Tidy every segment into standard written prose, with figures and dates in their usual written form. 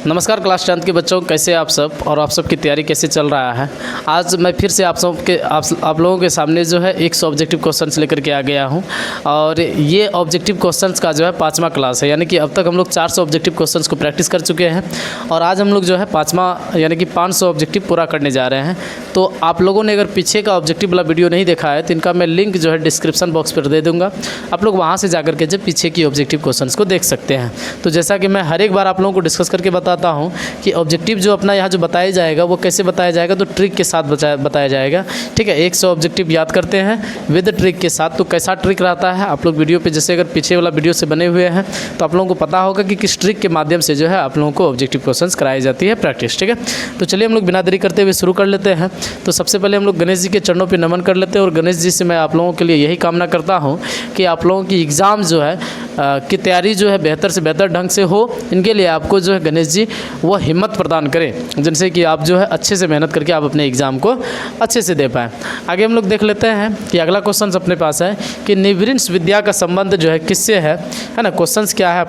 नमस्कार क्लास 10 के बच्चों, कैसे आप सब और आप सब की तैयारी कैसे चल रहा है। आज मैं फिर से आप लोगों के सामने जो है 100 ऑब्जेक्टिव क्वेश्चंस लेकर के आ गया हूं और ये ऑब्जेक्टिव क्वेश्चंस का जो है 5वां क्लास है। यानी कि अब तक हम लोग 400 ऑब्जेक्टिव क्वेश्चंस को प्रैक्टिस कर चुके हैं और आज हम लोग जो है 5वां यानी कि 500 ऑब्जेक्टिव पूरा करने जा रहे हैं। तो आप लोगों ने अगर पीछे का ऑब्जेक्टिव वाला वीडियो नहीं देखा है तो इनका मैं लिंक जो है डिस्क्रिप्शन बॉक्स पर दे दूँगा, आप लोग वहाँ से जाकर के जब पीछे की ऑब्जेक्टिव क्वेश्चंस को देख सकते हैं। तो जैसा कि मैं हर एक बार आप लोगों को डिस्कस करके बताता हूं कि ऑब्जेक्टिव जो अपना यहाँ जो बताया जाएगा वो कैसे बताया जाएगा, तो ट्रिक के साथ बताया जाएगा। ठीक है, 100 ऑब्जेक्टिव याद करते हैं विद ट्रिक के साथ। तो कैसा ट्रिक रहता है आप लोग वीडियो पे जैसे अगर पीछे वाला वीडियो से बने हुए हैं तो आप लोगों को पता होगा कि किस ट्रिक के माध्यम से जो है आप लोगों को ऑब्जेक्टिव क्वेश्चंस कराई जाती है प्रैक्टिस। ठीक है, तो चलिए हम लोग बिना देरी करते हुए शुरू कर लेते हैं। तो सबसे पहले हम लोग गणेश जी के चरणों पर नमन कर लेते हैं और गणेश जी से मैं आप लोगों के लिए यही कामना करता हूँ कि आप लोगों की एग्ज़ाम जो है की तैयारी जो है बेहतर से बेहतर ढंग से हो। इनके लिए आपको जो है गणेश जी वो हिम्मत प्रदान करें जिनसे कि आप जो है अच्छे से मेहनत करके आप अपने एग्ज़ाम को अच्छे से दे पाएँ। आगे हम लोग देख लेते हैं कि अगला क्वेश्चन अपने पास है कि निवृत्त विद्या का संबंध जो है किससे है ना। क्वेश्चंस क्या है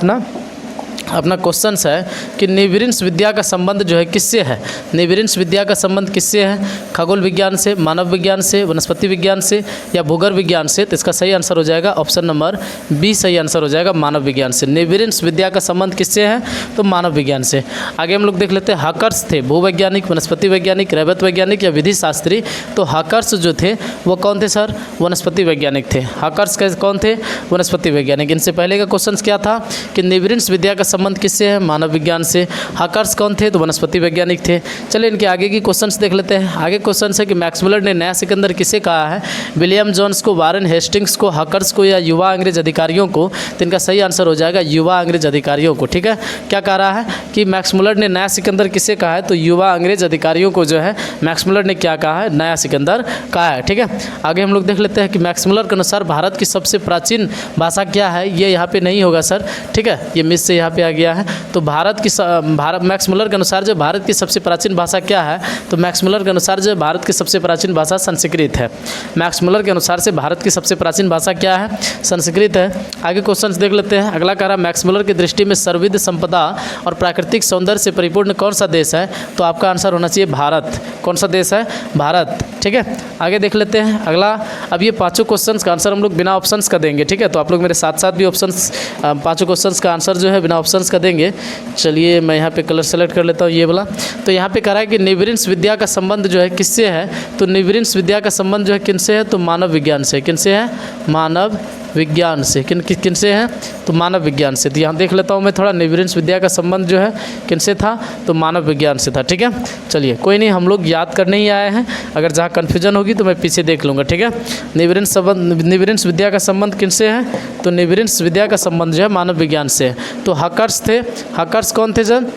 अपना क्वेश्चंस है कि निवृत्त विद्या का संबंध जो है किससे है। निवृत्त विद्या का संबंध किससे है? खगोल विज्ञान से, मानव विज्ञान से, वनस्पति विज्ञान से या भूगर्भ विज्ञान से। तो इसका सही आंसर हो जाएगा ऑप्शन नंबर बी, सही आंसर हो जाएगा मानव विज्ञान से। निवृत्त विद्या का संबंध किससे है? तो मानव विज्ञान से। आगे हम लोग देख लेते हैं हाकर्स थे भूवैज्ञानिक, वनस्पति वैज्ञानिक, रैवत वैज्ञानिक या विधि शास्त्री। तो हाकर्स जो थे वो कौन थे सर? वनस्पति वैज्ञानिक थे। हाकर्स कौन थे? वनस्पति वैज्ञानिक। इनसे पहले का क्वेश्चन क्या था कि निवृत्त विद्या का संबंध किससे है? मानव विज्ञान से। हाकर्स कौन थे? तो वनस्पति वैज्ञानिक थे। चलिए इनके आगे की क्वेश्चंस देख लेते हैं। आगे क्वेश्चन है कि मैक्समुलर ने नया सिकंदर किसे कहा है? विलियम जोन्स को, वारेन हेस्टिंग्स को, हाकर्स को या युवा अंग्रेज अधिकारियों को। तो इनका सही आंसर हो जाएगा युवा अंग्रेज अधिकारियों को। ठीक है, क्या कह रहा है कि मैक्समुलर ने नया सिकंदर किसे कहा है? तो युवा अंग्रेज अधिकारियों को जो है मैक्समुलर ने क्या कहा है? नया सिकंदर कहा है। ठीक है, आगे हम लोग देख लेते हैं कि मैक्समुलर के अनुसार भारत की सबसे प्राचीन भाषा क्या है? ये यहाँ पे नहीं होगा सर। ठीक है, ये मिस से यहाँ पे आ गया है। तो मैक्समुलर के अनुसार जो भारत की सबसे प्राचीन भाषा क्या है? तो मैक्समुलर के अनुसार जो भारत की सबसे प्राचीन भाषा संस्कृत है। मैक्समुलर के अनुसार से भारत की सबसे प्राचीन भाषा क्या है? संस्कृत है। आगे क्वेश्चंस देख लेते हैं। अगला कह रहा है मैक्समुलर की दृष्टि में सर्वविध संपदा और प्राकृतिक सौंदर्य से परिपूर्ण कौन सा देश है? तो आपका आंसर होना चाहिए भारत। कौन सा देश है? भारत। ठीक है, आगे देख लेते हैं अगला। अब ये पाँचों क्वेश्चंस का आंसर हम लोग बिना ऑप्शंस का देंगे। ठीक है, तो आप लोग मेरे साथ साथ भी ऑप्शंस पाँचों क्वेश्चंस का आंसर जो है बिना ऑप्शंस का देंगे। चलिए मैं यहाँ पे कलर सेलेक्ट कर लेता हूँ ये वाला। तो यहाँ पे कह रहा है कि निवृत्त विद्या का संबंध जो है किससे है? तो निवृत्त विद्या का संबंध जो है किनसे है? तो मानव विज्ञान से। किनसे है? मानव विज्ञान से। किनसे है? तो मानव विज्ञान से। तो यहाँ देख लेता हूँ मैं थोड़ा निवृत्त विद्या का संबंध जो है किनसे था? तो मानव विज्ञान से था। ठीक है, चलिए कोई नहीं, हम लोग याद करने ही आए हैं। अगर जहाँ कन्फ्यूजन होगी तो मैं पीछे देख लूँगा। ठीक है, निवृत्त विद्या का संबंध किनसे है? तो निवृत्त विद्या का संबंध जो है मानव विज्ञान से। तो हाकर्स थे। हाकर्स कौन थे सर?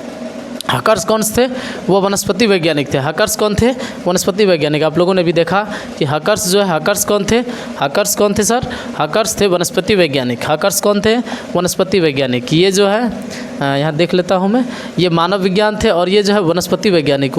हाकर्स कौन थे? वो वनस्पति वैज्ञानिक थे। हाकर्स कौन थे? वनस्पति वैज्ञानिक। आप लोगों ने भी देखा कि हाकर्स जो है, हाकर्स कौन थे? हाकर्स कौन थे सर? हाकर्स थे वनस्पति वैज्ञानिक। हाकर्स कौन थे? वनस्पति वैज्ञानिक। ये जो है यहाँ देख लेता हूँ मैं, ये मानव विज्ञान थे और ये जो है वनस्पति वैज्ञानिक,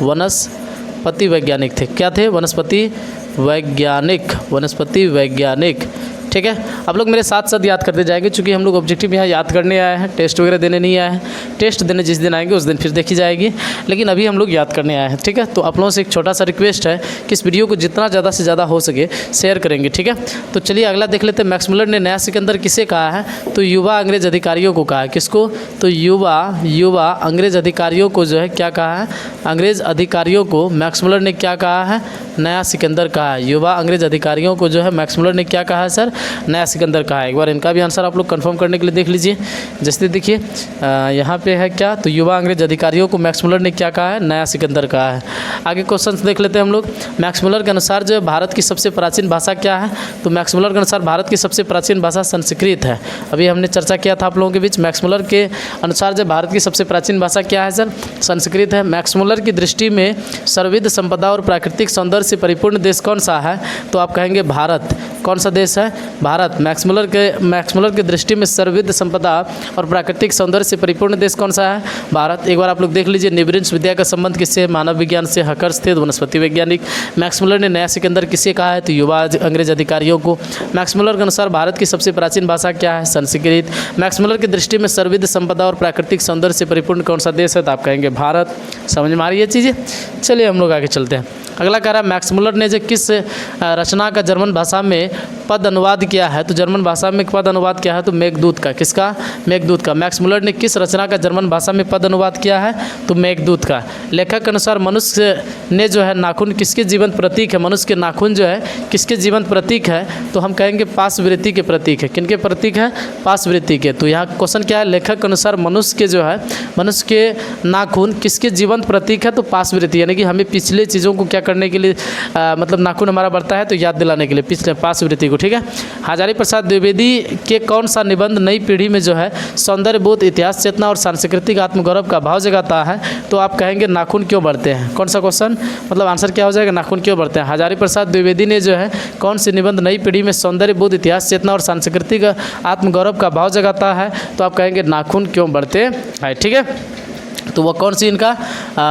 वनस्पति वैज्ञानिक थे। क्या थे? वनस्पति वैज्ञानिक। वनस्पति वैज्ञानिक। ठीक है, आप लोग मेरे साथ साथ याद करते जाएंगे क्योंकि हम लोग ऑब्जेक्टिव यहाँ याद करने आए हैं, टेस्ट वगैरह देने नहीं आए हैं। टेस्ट देने जिस दिन आएंगे उस दिन फिर देखी जाएगी, लेकिन अभी हम लोग याद करने आए हैं। ठीक है, तो आप लोगों से एक छोटा सा रिक्वेस्ट है कि इस वीडियो को जितना ज़्यादा से ज़्यादा हो सके शेयर करेंगे। ठीक है, तो चलिए अगला देख लेते हैं। मैक्समुलर ने नया सिकंदर किसे कहा है? तो युवा अंग्रेज अधिकारियों को कहा है। किसको? तो युवा अंग्रेज अधिकारियों को जो है क्या कहा है? अंग्रेज अधिकारियों को मैक्समुलर ने क्या कहा है? नया सिकंदर कहा है। युवा अंग्रेज अधिकारियों को जो है मैक्समुलर ने क्या कहा है सर? नया सिकंदर कहा है। एक बार इनका भी आंसर आप लोग कंफर्म करने के लिए देख लीजिए। जैसे देखिए यहाँ पे है क्या? तो युवा अंग्रेज अधिकारियों को मैक्समुलर ने क्या कहा है? नया सिकंदर कहा है। आगे क्वेश्चंस देख लेते हैं हम लोग। मैक्समुलर के अनुसार जो है भारत की सबसे प्राचीन भाषा क्या है? तो मैक्समुलर के अनुसार भारत की सबसे प्राचीन भाषा संस्कृत है। अभी हमने चर्चा किया था आप लोगों के बीच। मैक्समुलर के अनुसार जो भारत की सबसे प्राचीन भाषा क्या है सर? संस्कृत है। मैक्समुलर की दृष्टि में सर्वविध संपदा और प्राकृतिक सौंदर्य से परिपूर्ण देश कौन सा है? तो आप कहेंगे भारत। कौन सा देश है? भारत। मैक्स मुलर के दृष्टि में सर्वविध संपदा और प्राकृतिक सौंदर्य से परिपूर्ण देश कौन सा है? भारत। एक बार आप लोग देख लीजिए, निब्रिंस विद्या का संबंध किससे? मानव विज्ञान से। हकर्स थे वनस्पति वैज्ञानिक। मैक्स मुलर ने नया सिकंदर किसे कहा है? तो युवा अंग्रेज अधिकारियों को। मैक्स मुलर के अनुसार भारत की सबसे प्राचीन भाषा क्या है? संस्कृत। मैक्स मुलर की दृष्टि में सर्वविध संपदा और प्राकृतिक सौंदर्य से परिपूर्ण कौन सा देश है? तो आप कहेंगे भारत। समझ में आ रही है चीज़ें? चलिए हम लोग आगे चलते हैं। अगला कह रहा है मैक्स मुलर ने जो किस रचना का जर्मन भाषा में पद अनुवाद किया है? तो जर्मन भाषा में पद अनुवाद किया है तो मेघदूत का। किसका? मेघदूत का। मैक्स मुलर ने किस रचना का जर्मन भाषा में पद अनुवाद किया है? तो मेघदूत का। लेखक के अनुसार मनुष्य ने जो है नाखून किसके जीवंत प्रतीक है? मनुष्य के नाखून जो है किसके जीवंत प्रतीक है? तो हम कहेंगे पाशवृत्ति के प्रतीक है। किनके प्रतीक है? पाशवृत्ति के। तो यहाँ क्वेश्चन क्या है? लेखक के अनुसार मनुष्य के जो है मनुष्य के नाखून किसके जीवंत प्रतीक है? तो पाशवृत्ति, यानी कि हमें पिछले चीज़ों को क्या करने के लिए मतलब नाखून हमारा बढ़ता है तो याद दिलाने के लिए पिछले पाशवृत्ति को। ठीक है। हजारी प्रसाद द्विवेदी के कौन सा निबंध नई पीढ़ी में जो है सौंदर्य बोध, इतिहास चेतना और सांस्कृतिक आत्मगौरव का भाव जगाता है? तो आप कहेंगे नाखून क्यों बढ़ते हैं। कौन सा क्वेश्चन मतलब आंसर क्या हो जाएगा? नाखून क्यों बढ़ते हैं। हजारी प्रसाद द्विवेदी ने जो है कौन सी निबंध नई पीढ़ी में सौंदर्य बोध, इतिहास चेतना और सांस्कृतिक आत्मगौरव का भाव जगाता है? तो आप कहेंगे नाखून क्यों बढ़ते हैं। ठीक है। तो वह कौन सी इनका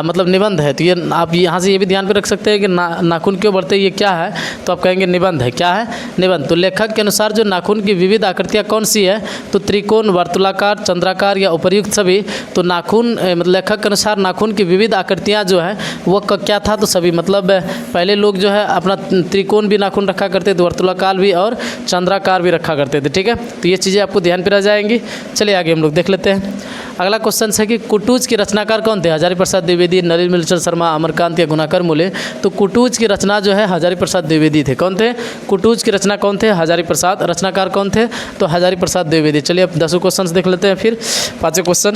मतलब निबंध है? तो ये आप यहाँ से ये भी ध्यान पे रख सकते हैं कि नाखून क्यों बढ़ते हैं, ये क्या है? तो आप कहेंगे निबंध है। क्या है? निबंध। तो लेखक के अनुसार जो नाखून की विविध आकृतियाँ कौन सी है? तो त्रिकोण, वर्तुलाकार, चंद्राकार या उपर्युक्त सभी। तो नाखून मतलब लेखक के अनुसार नाखून की विविध आकृतियाँ जो है वो क्या था? तो सभी। मतलब पहले लोग जो है अपना त्रिकोण भी नाखून रखा करते थे, वर्तुलाकार भी और चंद्राकार भी रखा करते थे। ठीक है। तो ये चीज़ें आपको ध्यान पे रह जाएंगी। चलिए आगे हम लोग देख लेते हैं। अगला क्वेश्चन है कि कुटूज की रचनाकार कौन थे? हजारी प्रसाद द्विवेदी, नलिन मिलचर शर्मा, अमरकांत या गुणाकर मूले। तो कुटूज की रचना जो है हजारी प्रसाद द्विवेदी थे। कौन थे? कुटूज की रचना कौन थे? हजारी प्रसाद। रचनाकार कौन थे? तो हजारी प्रसाद द्विवेदी। चलिए अब 10 क्वेश्चन देख लेते हैं। फिर 5 क्वेश्चन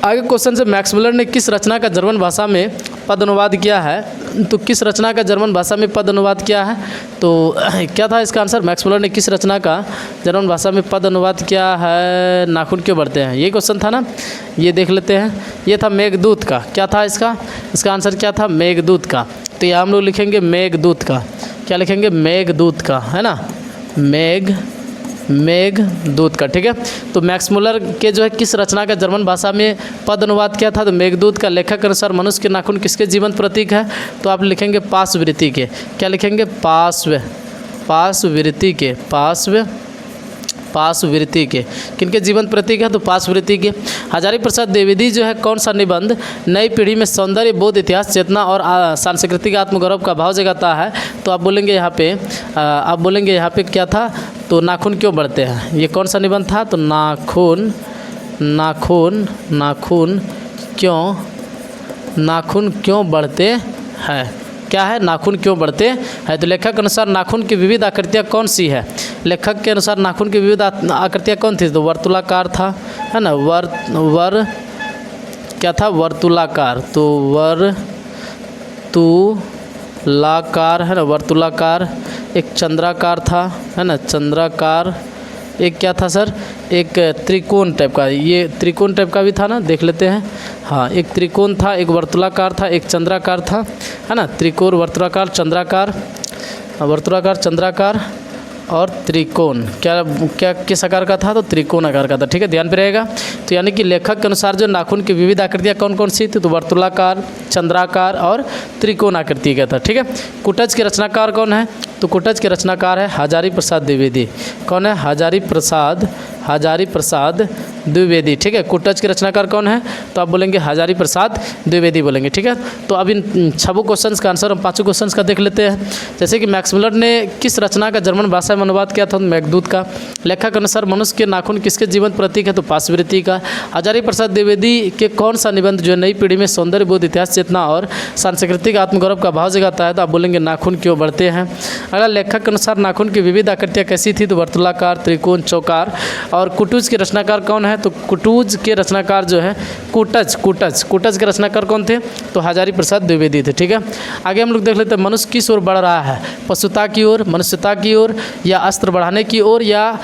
आगे। क्वेश्चन से मैक्स मुलर ने किस रचना का जर्मन भाषा में पद अनुवाद किया है? तो किस रचना का जर्मन भाषा में पद अनुवाद किया है? तो क्या था इसका आंसर? मैक्स मुलर ने किस रचना का जर्मन भाषा में पद अनुवाद किया है? नाखून क्यों बढ़ते हैं, ये क्वेश्चन था ना। ये देख लेते हैं। ये था मेघदूत का। क्या था इसका आंसर क्या था? मेघदूत का। तो यहाँ हम लोग लिखेंगे मेघदूत का। क्या लिखेंगे? मेघदूत का, है ना। मेघदूत का। ठीक है। तो मैक्स मुलर के जो है किस रचना का जर्मन भाषा में पद अनुवाद किया था? तो मेघदूत का। लेखक के अनुसार मनुष्य के नाखून किसके जीवंत प्रतीक है? तो आप लिखेंगे पाशवृत्ति के। क्या लिखेंगे? पाशवृत्ति के। पाशवृत्ति के। किनके जीवंत प्रतीक है? तो पाशवृत्ति के। हजारी प्रसाद द्विवेदी जो है कौन सा निबंध नई पीढ़ी में सौंदर्य बोध, इतिहास चेतना और सांस्कृतिक आत्मगौरव का भाव जगाता है? तो आप बोलेंगे यहाँ पे क्या था? तो नाखून क्यों बढ़ते हैं। ये कौन सा निबंध था? तो नाखून क्यों बढ़ते हैं। क्या है? नाखून क्यों बढ़ते हैं। तो लेखक के अनुसार नाखून की विविध आकृतियाँ कौन सी है? लेखक के अनुसार नाखून की विविध आकृतियाँ कौन थी? तो वर्तुलाकार था, है ना। क्या था? वर्तुलाकार। तो वर्तुलाकार, है ना, वर्तुलाकार। एक चंद्राकार था, है ना, चंद्राकार। एक क्या था सर? एक त्रिकोण टाइप का। ये त्रिकोण टाइप का भी था ना, देख लेते हैं। हाँ, एक त्रिकोण था, एक वर्तुलाकार था, एक चंद्राकार था, है ना। त्रिकोण, वर्तुलाकार, चंद्राकार और त्रिकोण। क्या किस आकार का था? तो त्रिकोण आकार का था। ठीक है, ध्यान पे रहेगा। तो यानी कि लेखक के अनुसार जो नाखून की विविध आकृतियाँ कौन कौन सी थी? तो वर्तुलाकार, चंद्राकार और त्रिकोण आकृति का था। ठीक है। कुटज के रचनाकार कौन है? तो कुटज के रचनाकार है हजारी प्रसाद द्विवेदी। कौन है? हजारी प्रसाद द्विवेदी। ठीक है। कुटज के रचनाकार कौन है? तो आप बोलेंगे हजारी प्रसाद द्विवेदी बोलेंगे। ठीक है। तो अब इन 6 क्वेश्चंस का आंसर हम 5 क्वेश्चंस का देख लेते हैं। जैसे कि मैक्स मुलर ने किस रचना का जर्मन भाषा में अनुवाद किया था? मेघदूत का। लेखक के अनुसार मनुष्य के नाखून किसके जीवंत प्रतीक है? तो पाशवृत्ति का। हजारी प्रसाद द्विवेदी के कौन सा निबंध जो है नई पीढ़ी में सौंदर्य बोध, इतिहास चेतना और सांस्कृतिक आत्मगौरव का भाव जगाता है? तो आप बोलेंगे नाखून क्यों बढ़ते हैं। अगर लेखक के अनुसार नाखून की विविध आकृतियाँ कैसी थी? तो वर्तुलाकार, त्रिकोण, चौकार। और कुटूज के रचनाकार कौन है? तो कुटूज के रचनाकार जो है कुटज के रचनाकार कौन थे? तो हजारी प्रसाद द्विवेदी थे। ठीक है। आगे हम लोग देख लेते हैं। मनुष्य किस ओर बढ़ रहा है? पशुता की ओर, मनुष्यता की ओर, या अस्त्र बढ़ाने की ओर, या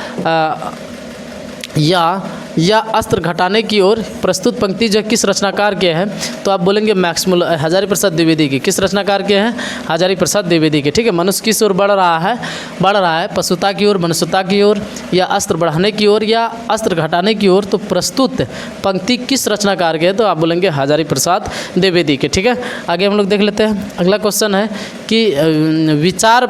या अस्त्र घटाने की ओर प्रस्तुत पंक्ति जो किस रचनाकार के हैं, तो आप बोलेंगे मैक्स मुलर, हजारी प्रसाद द्विवेदी की। किस रचनाकार के हैं? हजारी प्रसाद द्विवेदी के। ठीक है, मनुष्य किस ओर बढ़ रहा है पशुता की ओर, मनुष्यता की ओर, या अस्त्र बढ़ाने की ओर, या अस्त्र घटाने की ओर, तो प्रस्तुत पंक्ति किस रचनाकार के हैं, तो आप बोलेंगे हजारी प्रसाद द्विवेदी के। ठीक है, आगे हम लोग देख लेते हैं। अगला क्वेश्चन है कि विचार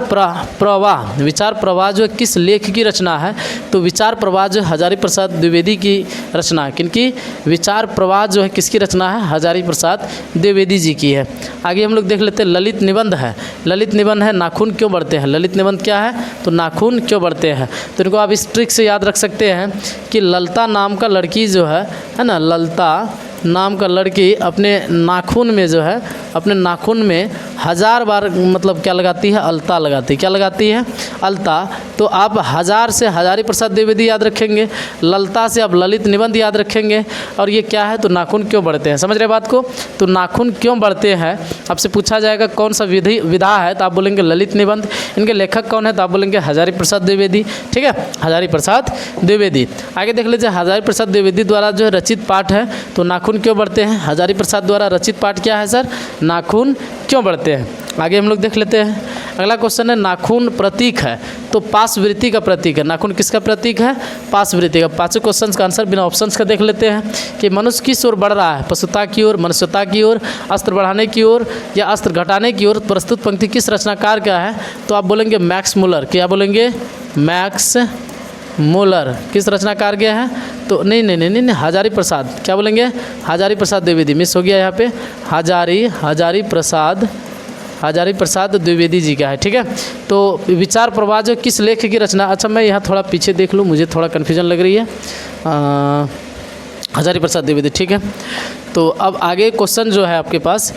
प्रवाह जो किस लेख की रचना है, तो विचार प्रवाह जो हजारी प्रसाद द्विवेदी की रचना है। किनकी? विचार प्रवाह जो है किसकी रचना है? हजारी प्रसाद द्विवेदी जी की है। आगे हम लोग देख लेते हैं ललित निबंध है। ललित निबंध है नाखून क्यों बढ़ते हैं। ललित निबंध क्या है? तो नाखून क्यों बढ़ते हैं। तो इनको आप इस ट्रिक से याद रख सकते हैं कि ललता नाम का लड़की जो है ना, ललता नाम का लड़की अपने नाखून में जो है, अपने नाखून में 1000 बार मतलब क्या लगाती है? अलता लगाती है। क्या लगाती है? अलता। तो आप 1000 से हजारी प्रसाद द्विवेदी याद रखेंगे, ललता से आप ललित निबंध याद रखेंगे, और ये क्या है? तो नाखून क्यों बढ़ते हैं। समझ रहे बात को? तो नाखून क्यों बढ़ते हैं आपसे पूछा जाएगा कौन सा विधा है, तो आप बोलेंगे ललित निबंध। इनके लेखक कौन है, तो आप बोलेंगे हजारी प्रसाद द्विवेदी। ठीक है, हजारी प्रसाद द्विवेदी। आगे देख लीजिए, हजारी प्रसाद द्विवेदी द्वारा जो है रचित पाठ है, तो नाखून क्यों बढ़ते हैं। हजारी प्रसाद द्वारा रचित पाठ क्या है सर? नाखून क्यों बढ़ते हैं। आगे हम लोग देख लेते हैं। अगला क्वेश्चन है नाखून प्रतीक है, तो पाशवृत्ति का प्रतीक है। नाखून किसका प्रतीक है? पाशवृत्ति का। पांचों क्वेश्चन का आंसर बिना ऑप्शंस का देख लेते हैं कि मनुष्य किस ओर बढ़ रहा है? पशुता की ओर, मनुष्यता की ओर, अस्त्र बढ़ाने की ओर, या अस्त्र घटाने की ओर। प्रस्तुत पंक्ति किस रचनाकार का है, तो आप बोलेंगे मैक्स मुलर। क्या बोलेंगे? Max Muller. किस रचनाकार के हैं? तो नहीं, हजारी प्रसाद। क्या बोलेंगे? हजारी प्रसाद द्विवेदी। मिस हो गया यहाँ पे, हजारी प्रसाद द्विवेदी जी का है। ठीक है, तो विचार प्रवाह जो किस लेख की रचना। अच्छा, मैं यहाँ थोड़ा पीछे देख लूँ, मुझे थोड़ा कन्फ्यूजन लग रही है। हजारी प्रसाद द्विवेदी। ठीक है, तो अब आगे क्वेश्चन जो है आपके पास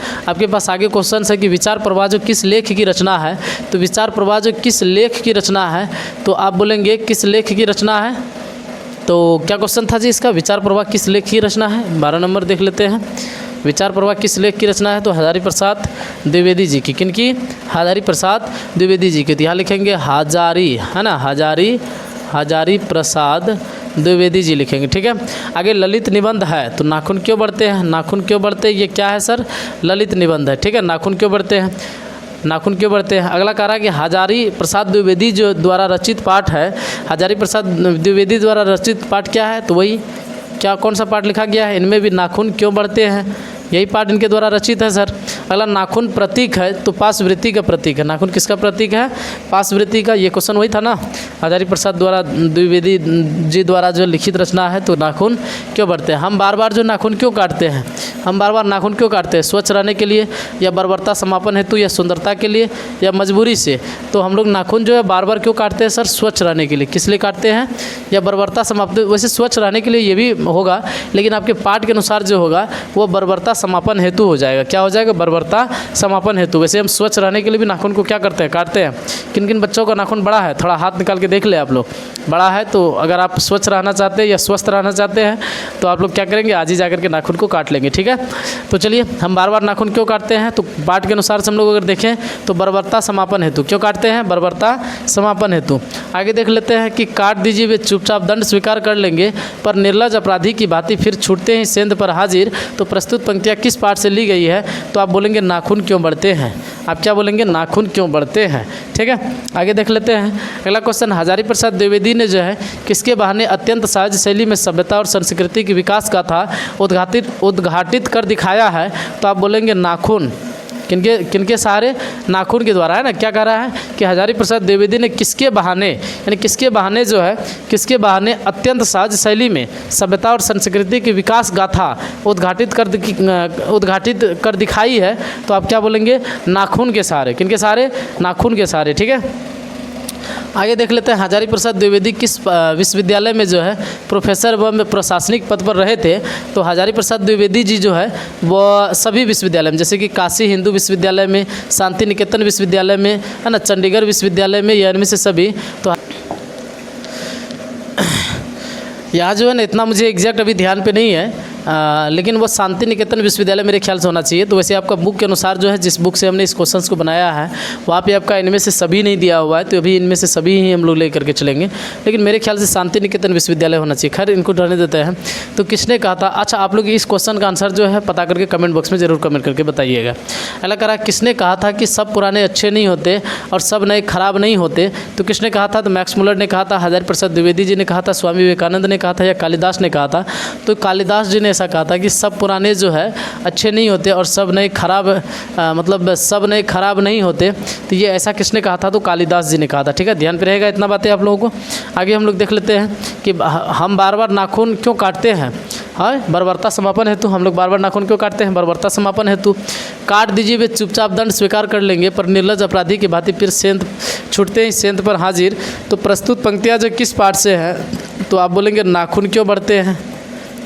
आगे क्वेश्चन है कि विचार प्रवाह जो किस लेख की रचना है। तो विचार प्रवाह जो किस लेख की रचना है, तो आप बोलेंगे किस लेख की रचना है। तो क्या क्वेश्चन था जी इसका? विचार प्रवाह किस लेख की रचना है। 12 नंबर देख लेते हैं। विचार प्रवाह किस लेख की रचना है, तो हजारी प्रसाद द्विवेदी जी की। किनकी? हजारी प्रसाद द्विवेदी जी की। तो यहाँ लिखेंगे हजारी, है ना, हजारी प्रसाद द्विवेदी जी लिखेंगे। ठीक है, आगे ललित निबंध है, तो नाखून क्यों बढ़ते हैं। नाखून क्यों बढ़ते हैं, ये क्या है सर? ललित निबंध है। ठीक है, नाखून क्यों बढ़ते हैं, नाखून क्यों बढ़ते हैं। अगला कह रहा है कि हजारी प्रसाद द्विवेदी जो द्वारा रचित पाठ है, हजारी प्रसाद द्विवेदी द्वारा रचित पाठ क्या है, तो वही क्या कौन सा पाठ लिखा गया है, इनमें भी नाखून क्यों बढ़ते हैं, यही पाठ इनके द्वारा रचित है सर। अगला नाखून प्रतीक है, तो पाशवृत्ति का प्रतीक है। नाखून किसका प्रतीक है? पाशवृत्ति का। ये क्वेश्चन वही था ना, हजारी प्रसाद द्वारा द्विवेदी जी द्वारा जो लिखित रचना है, तो नाखून क्यों बढ़ते हैं। हम बार बार जो नाखून क्यों काटते हैं, हम बार बार नाखून क्यों काटते हैं? स्वच्छ रहने के लिए, या बर्बरता समापन हेतु, या सुंदरता के लिए, या मजबूरी से। तो हम लोग नाखून जो है बार बार क्यों काटते हैं सर? स्वच्छ रहने के लिए। किस लिए काटते हैं? या बर्बरता समाप्त। वैसे स्वच्छ रहने के लिए ये भी होगा, लेकिन आपके पाठ के अनुसार जो होगा वो बर्बरता समापन हेतु हो जाएगा। क्या हो जाएगा? बर्बरता समापन हेतु। वैसे हम स्वच्छ रहने के लिए भी नाखून को क्या करते हैं? काटते हैं। किन किन बच्चों का नाखून बड़ा है, थोड़ा हाथ निकाल के देख ले आप लोग। बड़ा है तो अगर आप स्वच्छ रहना चाहते हैं या स्वस्थ रहना चाहते हैं, तो आप लोग क्या करेंगे? आज ही जाकर के नाखून को काट लेंगे। ठीक है, तो चलिए, हम बार बार नाखून क्यों काटते हैं, तो पाठ के अनुसार से हम लोग अगर देखें तो बर्बरता समापन हेतु। क्यों काटते हैं? बर्बरता समापन हेतु। आगे देख लेते हैं कि काट दीजिए, वे चुपचाप दंड स्वीकार कर लेंगे, पर निर्लज अपराधी की भांति फिर छूटते ही सेंध पर हाजिर। तो प्रस्तुत पंक्तियाँ किस पाठ से ली गई है, तो आप बोलेंगे नाखून क्यों बढ़ते हैं। आप क्या बोलेंगे? नाखून क्यों बढ़ते हैं। ठीक है, आगे देख लेते हैं। अगला क्वेश्चन, हजारी प्रसाद द्विवेदी ने जो है किसके बहाने अत्यंत सहज शैली में सभ्यता और संस्कृति की विकास का था उद्घाटित कर दिखाया है, तो आप बोलेंगे नाखून। किनके सहारे? नाखून के द्वारा, है ना। क्या कह रहा है कि हजारी प्रसाद द्विवेदी ने किसके बहाने, यानी किसके बहाने जो है, किसके बहाने अत्यंत सहज शैली में सभ्यता और संस्कृति की विकास गाथा उद्घाटित कर दिखाई है, तो आप क्या बोलेंगे? नाखून के सहारे। किनके सहारे? नाखून के सहारे। ठीक है, आगे देख लेते हैं। हजारी प्रसाद द्विवेदी किस विश्वविद्यालय में जो है प्रोफेसर व प्रशासनिक पद पर रहे थे, तो हजारी प्रसाद द्विवेदी जी जो है वो सभी विश्वविद्यालय में, जैसे कि काशी हिंदू विश्वविद्यालय में, शांति निकेतन विश्वविद्यालय में, है ना, चंडीगढ़ विश्वविद्यालय में, या इनमें से सभी। तो यहाँ जो है ना, इतना मुझे एग्जैक्ट अभी ध्यान पे नहीं है, लेकिन वो शांति निकेतन विश्वविद्यालय मेरे ख्याल से होना चाहिए। तो वैसे आपका बुक के अनुसार जो है, जिस बुक से हमने इस क्वेश्चंस को बनाया है वहाँ पे आपका इनमें से सभी नहीं दिया हुआ है, तो अभी इनमें से सभी ही हम लोग ले करके चलेंगे, लेकिन मेरे ख्याल से शांति निकेतन विश्वविद्यालय होना चाहिए। खैर इनको रहने देते हैं। तो किसने कहा था, अच्छा आप लोग इस क्वेश्चन का आंसर जो है पता करके कमेंट बॉक्स में ज़रूर कमेंट करके बताइएगा। अगला करा, किसने कहा था कि सब पुराने अच्छे नहीं होते और सब नए खराब नहीं होते? तो किसने कहा था? तो मैक्स मुलर ने कहा था, हजारी प्रसाद द्विवेदी जी ने कहा था, स्वामी विवेकानंद ने कहा था, या कालिदास ने कहा था? तो कालिदास जी ने ऐसा कहा था कि सब पुराने जो है अच्छे नहीं होते और सब नए खराब मतलब सब नए खराब नहीं होते। तो ये ऐसा किसने कहा था? तो कालिदास जी ने कहा था। ठीक है, ध्यान पे रहेगा इतना बातें आप लोगों को। आगे हम लोग देख लेते हैं कि हम बार बार नाखून क्यों काटते हैं। हाँ, बर्बरता समापन हेतु हम लोग बार बार नाखून क्यों काटते हैं? बर्बरता समापन हेतु। काट दीजिए, वे चुपचाप दंड स्वीकार कर लेंगे, पर निर्लज अपराधी की भांति फिर सेंध छूटते ही सेंध पर हाजिर। तो प्रस्तुत पंक्तियाँ जो किस पाठ से हैं? तो आप बोलेंगे नाखून क्यों बढ़ते हैं।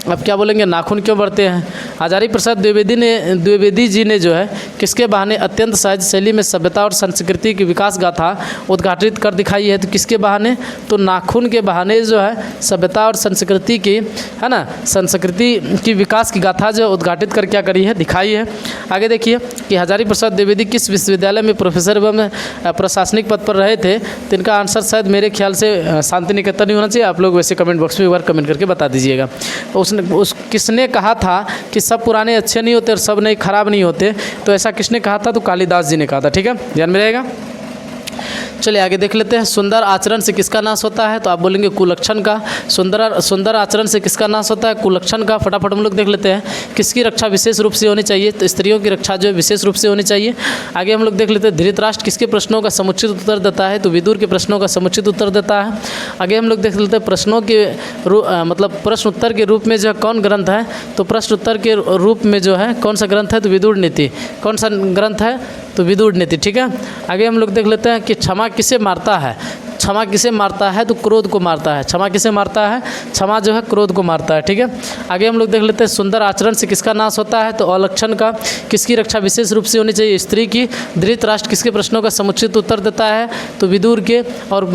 अब क्या बोलेंगे? नाखून क्यों बढ़ते हैं। हजारी प्रसाद द्विवेदी जी ने जो है किसके बहाने अत्यंत सहज शैली में सभ्यता और संस्कृति की विकास गाथा उद्घाटित कर दिखाई है? तो किसके बहाने? तो नाखून के बहाने जो है सभ्यता और संस्कृति की, है ना, संस्कृति की विकास की गाथा जो उद्घाटित कर क्या करी है? दिखाई है। आगे देखिए कि हजारी प्रसाद द्विवेदी किस विश्वविद्यालय में प्रोफेसर एवं प्रशासनिक पद पर रहे थे? तो इनका आंसर शायद मेरे ख्याल से शांति निकेतन ही होना चाहिए। आप लोग वैसे कमेंट बॉक्स में एक बार कमेंट करके बता दीजिएगा। किसने कहा था कि सब पुराने अच्छे नहीं होते और सब नए खराब नहीं होते? तो ऐसा किसने कहा था? तो कालिदास जी ने कहा था। ठीक है, ध्यान में रहेगा। चलिए आगे देख लेते हैं। सुंदर आचरण से किसका नाश होता है? तो आप बोलेंगे कुलक्षण का। सुंदर आचरण से किसका नाश होता है? कुलक्षण का। फटाफट हम लोग देख लेते हैं किसकी रक्षा विशेष रूप से होनी चाहिए? तो स्त्रियों की रक्षा जो है विशेष रूप से होनी चाहिए। आगे हम लोग देख लेते हैं धृतराष्ट्र किसके प्रश्नों का समुचित उत्तर देता है? तो विदुर के प्रश्नों का समुचित उत्तर देता है। आगे हम लोग देख लेते हैं प्रश्नों के मतलब प्रश्न उत्तर के रूप में जो है कौन ग्रंथ है? तो प्रश्न उत्तर के रूप में जो है कौन सा ग्रंथ है? तो विदुर नीति। कौन सा ग्रंथ है? तो विदुर नीति। ठीक है, आगे हम लोग देख लेते हैं कि क्षमा किसे मारता है? क्षमा किसे मारता है? तो क्रोध को मारता है। क्षमा किसे मारता है? क्षमा जो है क्रोध को मारता है। ठीक है, आगे हम लोग देख लेते हैं सुंदर आचरण से किसका नाश होता है? तो अलक्षण का। किसकी रक्षा विशेष रूप से होनी चाहिए? स्त्री की। धृतराष्ट्र किसके प्रश्नों का समुचित उत्तर देता है? तो विदुर के। और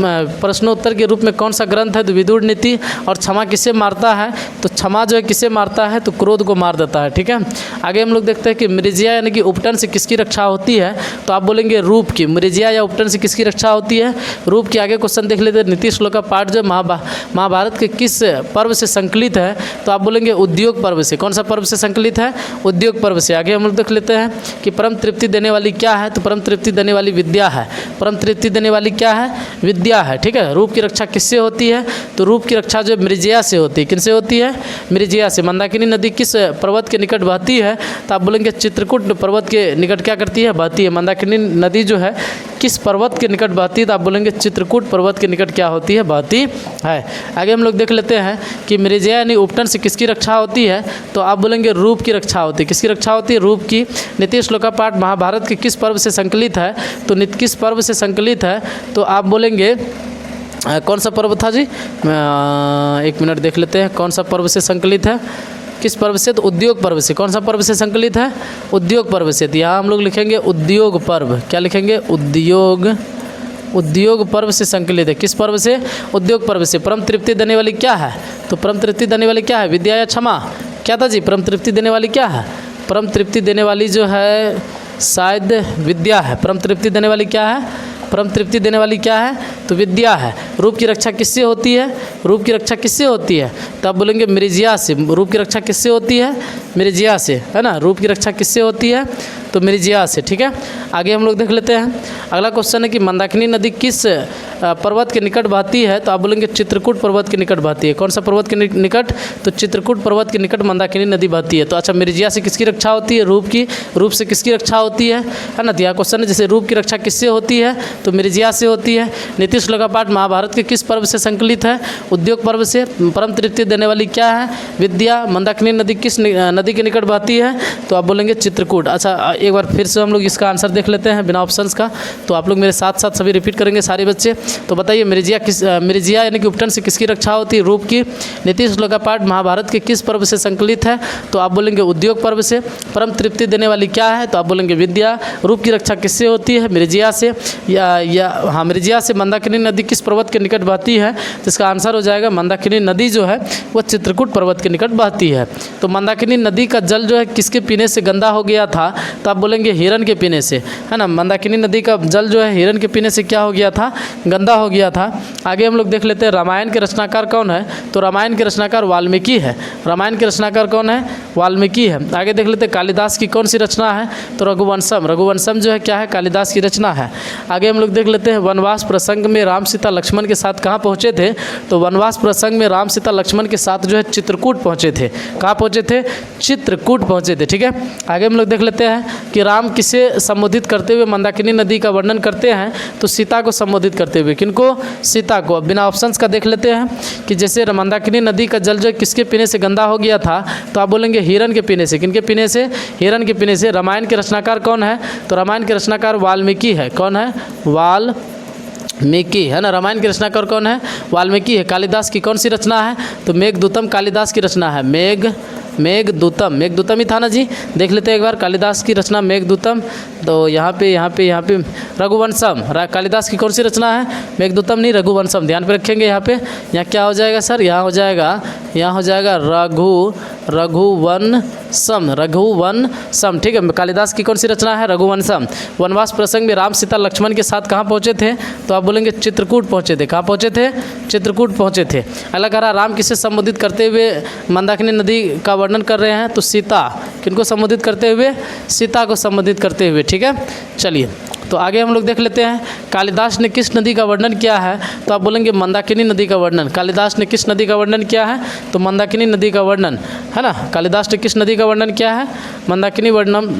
प्रश्नोत्तर के रूप में कौन सा ग्रंथ है? तो विदुर नीति। और क्षमा किसे मारता है? तो क्षमा जो है किसे मारता है? तो क्रोध को मार देता है। ठीक है, आगे हम लोग देखते हैं कि मृजिया यानी कि उपटन से किसकी रक्षा होती है? तो आप बोलेंगे रूप की। मृजिया या उपटन से किसकी रक्षा होती है? रूप की। आगे क्वेश्चन देख लेते हैं नीति श्लोक का पाठ जो महाभारत के किस पर्व से संकलित है? तो आप बोलेंगे उद्योग पर्व से। कौन सा पर्व से संकलित है? उद्योग पर्व से। आगे हम लोग देख लेते हैं कि परम तृप्ति देने वाली क्या है? तो परम तृप्ति देने वाली विद्या है। परम तृप्ति देने वाली क्या है? विद्या है। ठीक है, रूप की रक्षा किससे होती है? तो रूप की रक्षा जो मृजिया से होती है। किनसे होती है? मृजिया से। मंदाकिनी नदी किस पर्वत के निकट बहती है? तो आप बोलेंगे चित्रकूट पर्वत के निकट क्या करती है? बहती है। मंदाकिनी नदी जो है किस पर्वत के निकट बहती है? तो आप बोलेंगे चित्रकूट पर्वत के निकट क्या होती है? बहती है। आगे हम लोग देख लेते हैं कि मृजिया यानी उपटन से किसकी रक्षा होती है? तो आप बोलेंगे रूप की रक्षा होती है। किसकी रक्षा होती है? रूप की। नीति श्लोका पाठ महाभारत के किस पर्व से संकलित है? तो किस पर्व से संकलित है? तो आप बोलेंगे कौन सा पर्व था जी? एक मिनट देख लेते हैं कौन सा पर्व से संकलित है। किस पर्व से? तो उद्योग पर्व से। कौन सा पर्व से संकलित है? उद्योग पर्व से। तो यहाँ हम लोग लिखेंगे उद्योग पर्व। क्या लिखेंगे? उद्योग पर्व से संकलित है। किस पर्व से? उद्योग पर्व से। परम तृप्ति देने वाली क्या है? तो परम तृप्ति देने वाली क्या है? विद्या या क्षमा? क्या था जी? परम तृप्ति देने वाली क्या है? परम तृप्ति देने वाली जो है शायद विद्या है। परम तृप्ति देने वाली क्या है? परम तृप्ति देने वाली क्या है? तो विद्या है। रूप की रक्षा किससे होती है? रूप की रक्षा किससे होती है? तो आप बोलेंगे मृजिया से। रूप की रक्षा किससे होती है? मृजिया से, है ना। रूप की रक्षा किससे होती है? तो मृजिया से। ठीक है, आगे हम लोग देख लेते हैं। अगला क्वेश्चन है कि मंदाकिनी नदी किस पर्वत के निकट बहती है? तो आप बोलेंगे चित्रकूट पर्वत के निकट बहती है। कौन सा पर्वत के निकट? तो चित्रकूट पर्वत के निकट मंदाकिनी नदी बहती है। तो अच्छा, मृजिया से किसकी रक्षा होती है? रूप की। रूप से किसकी रक्षा होती है ना। तो यहाँ क्वेश्चन है जैसे रूप की रक्षा किससे होती है? तो मृजिया से होती है। नीति श्लोक का पाठ महाभारत के किस पर्व से संकलित है? उद्योग पर्व से। परम तृप्ति देने वाली क्या है? विद्या। मंदाकिनी नदी किस नदी के निकट बहती है? तो आप बोलेंगे चित्रकूट। अच्छा, एक बार फिर से हम लोग इसका आंसर देख लेते हैं बिना ऑप्शंस का। तो आप लोग मेरे साथ साथ सभी रिपीट करेंगे सारे बच्चे। तो बताइए, मृजिया यानी कि उपटन से किसकी रक्षा होती है? रूप की। नीति श्लोक का पाठ महाभारत के किस पर्व से संकलित है? तो आप बोलेंगे उद्योग पर्व से। परम तृप्ति देने वाली क्या है? तो आप बोलेंगे विद्या। रूप की रक्षा किससे होती है? मृजिया से। हाँ, मृजिया से। मंदाकिनी नदी किस पर्वत के निकट बहती है? तो इसका आंसर हो जाएगा मंदाकिनी नदी जो है वह चित्रकूट पर्वत के निकट बहती है। तो मंदाकिनी नदी का जल जो है किसके पीने से गंदा हो गया था? तो आप बोलेंगे हिरण के पीने से, है ना। मंदाकिनी नदी का जल जो है हिरण के पीने से क्या हो गया था? गंदा हो गया था। आगे हम लोग देख लेते हैं रामायण के रचनाकार कौन है? तो रामायण के रचनाकार वाल्मीकि है। रामायण के रचनाकार कौन है? वाल्मीकि है। आगे देख लेते हैं कालिदास की कौन सी रचना है? तो रघुवंशम। रघुवंशम जो है क्या है? कालिदास की रचना है। आगे हम लोग देख लेते हैं वनवास प्रसंग में राम सीता लक्ष्मण के साथ कहाँ पहुँचे थे? तो वनवास प्रसंग में राम सीता लक्ष्मण के साथ जो है चित्रकूट पहुँचे थे। कहाँ पहुँचे थे? चित्रकूट पहुँचे थे। ठीक है, आगे हम लोग देख लेते हैं कि राम किसे संबोधित करते हुए मंदाकिनी नदी का वर्णन करते हैं? तो सीता को संबोधित करते हुए। किनको? सीता को। बिना ऑप्शंस का देख लेते हैं कि जैसे मंदाकिनी नदी का जल जो किसके पीने से गंदा हो गया था? तो आप बोलेंगे हिरण के पीने से। किनके पीने से? हिरण के पीने से। रामायण के रचनाकार कौन है? तो रामायण के रचनाकार वाल्मीकि है। कौन है? वाल्मीकि, है ना। रामायण के रचनाकार कौन है? वाल्मीकि है। कालिदास की कौन सी रचना है? तो मेघदूतम कालिदास की रचना है। मेघदूतम ही था ना जी। देख लेते हैं एक बार कालिदास की रचना मेघदूतम। तो यहाँ पे रघुवंशम। कालिदास की कौन सी रचना है? मेघदूतम नहीं, रघुवंशम। ध्यान पे रखेंगे। यहाँ पे क्या हो जाएगा सर? यहाँ हो जाएगा रघुवंशम। ठीक है, कालिदास की कौन सी रचना है? रघुवंशम। वनवास प्रसंग में राम सीता लक्ष्मण के साथ कहाँ पहुँचे थे? तो आप बोलेंगे चित्रकूट पहुँचे थे। कहाँ पहुँचे थे? चित्रकूट पहुँचे थे। अगला कह रहा राम किसे संबोधित करते हुए मंदाकिनी नदी का वर्णन कर रहे हैं? तो सीता। किनको संबोधित करते हुए? सीता को संबोधित करते हुए। ठीक है, चलिए तो आगे हम लोग देख लेते हैं कालिदास ने किस नदी का वर्णन किया है? तो आप बोलेंगे मंदाकिनी नदी का वर्णन। कालिदास ने किस नदी का वर्णन किया है? तो मंदाकिनी नदी का वर्णन, है ना। कालिदास ने किस नदी का वर्णन किया है? मंदाकिनी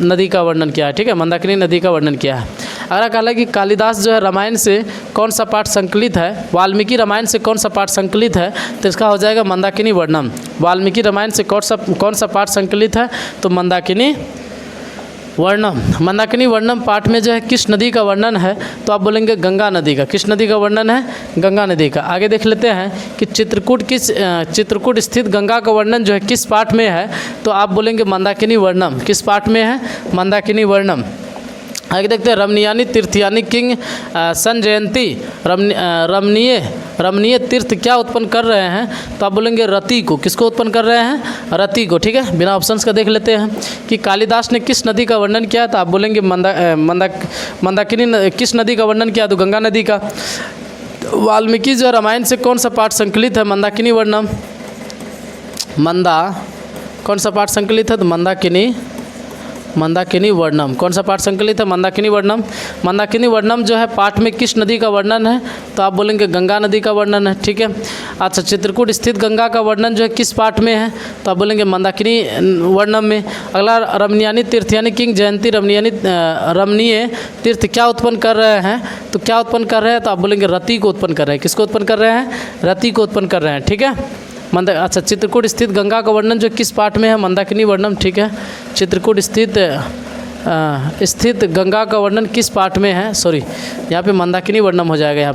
नदी का वर्णन किया है। ठीक है, मंदाकिनी नदी का वर्णन किया है। अगला कहा कि कालिदास जो है रामायण से कौन सा पाठ संकलित है? वाल्मीकि रामायण से कौन सा पाठ संकलित है? तो इसका हो जाएगा मंदाकिनी वर्णम। वाल्मीकि रामायण से कौन सा पाठ संकलित है? तो मंदाकिनी वर्णम। मंदाकिनी वर्णम पाठ में जो है किस नदी का वर्णन है? तो आप बोलेंगे गंगा नदी का। किस नदी का वर्णन है? गंगा नदी का। आगे देख लेते हैं कि चित्रकूट स्थित गंगा का वर्णन जो है किस पाठ में है? तो आप बोलेंगे मंदाकिनी वर्णम। किस पाठ में है? मंदाकिनी वर्णम। आगे देखते हैं रमणीयानी तीर्थयानी किंग संजयंती। रमणीय तीर्थ क्या उत्पन्न कर रहे हैं? तो आप बोलेंगे रति को। किसको उत्पन्न कर रहे हैं? रति को। ठीक है, बिना ऑप्शंस का देख लेते हैं कि कालिदास ने किस नदी का वर्णन किया? तो आप बोलेंगे मंदाकिनी। किस नदी का वर्णन किया? तो गंगा नदी का। वाल्मीकि जो रामायण से कौन सा पाठ संकलित है? मंदाकिनी वर्णम। कौन सा पाठ संकलित है? तो मंदाकिनी वर्णम। कौन सा पाठ संकलित है? मंदाकिनी वर्णम। मंदाकिनी वर्णम जो है पाठ में किस नदी का वर्णन है? तो आप बोलेंगे गंगा नदी का वर्णन है। ठीक है, अच्छा चित्रकूट स्थित गंगा का वर्णन जो है किस पाठ में है? तो आप बोलेंगे मंदाकिनी वर्णम में। अगला रमणीयानी तीर्थयानी किंग जयंती रमणीय तीर्थ क्या उत्पन्न कर रहे हैं? तो क्या उत्पन्न कर रहे हैं? तो आप बोलेंगे रति को उत्पन्न कर रहे हैं। किसको उत्पन्न कर रहे हैं? रति को उत्पन्न कर रहे हैं। ठीक है, अच्छा चित्रकूट स्थित गंगा का वर्णन जो किस पाठ में है? मंदाकिनी वर्णम। ठीक है, चित्रकूट स्थित गंगा का वर्णन किस पाठ में है? सॉरी, यहाँ पे मंदाकिनी वर्णम हो जाएगा। यहाँ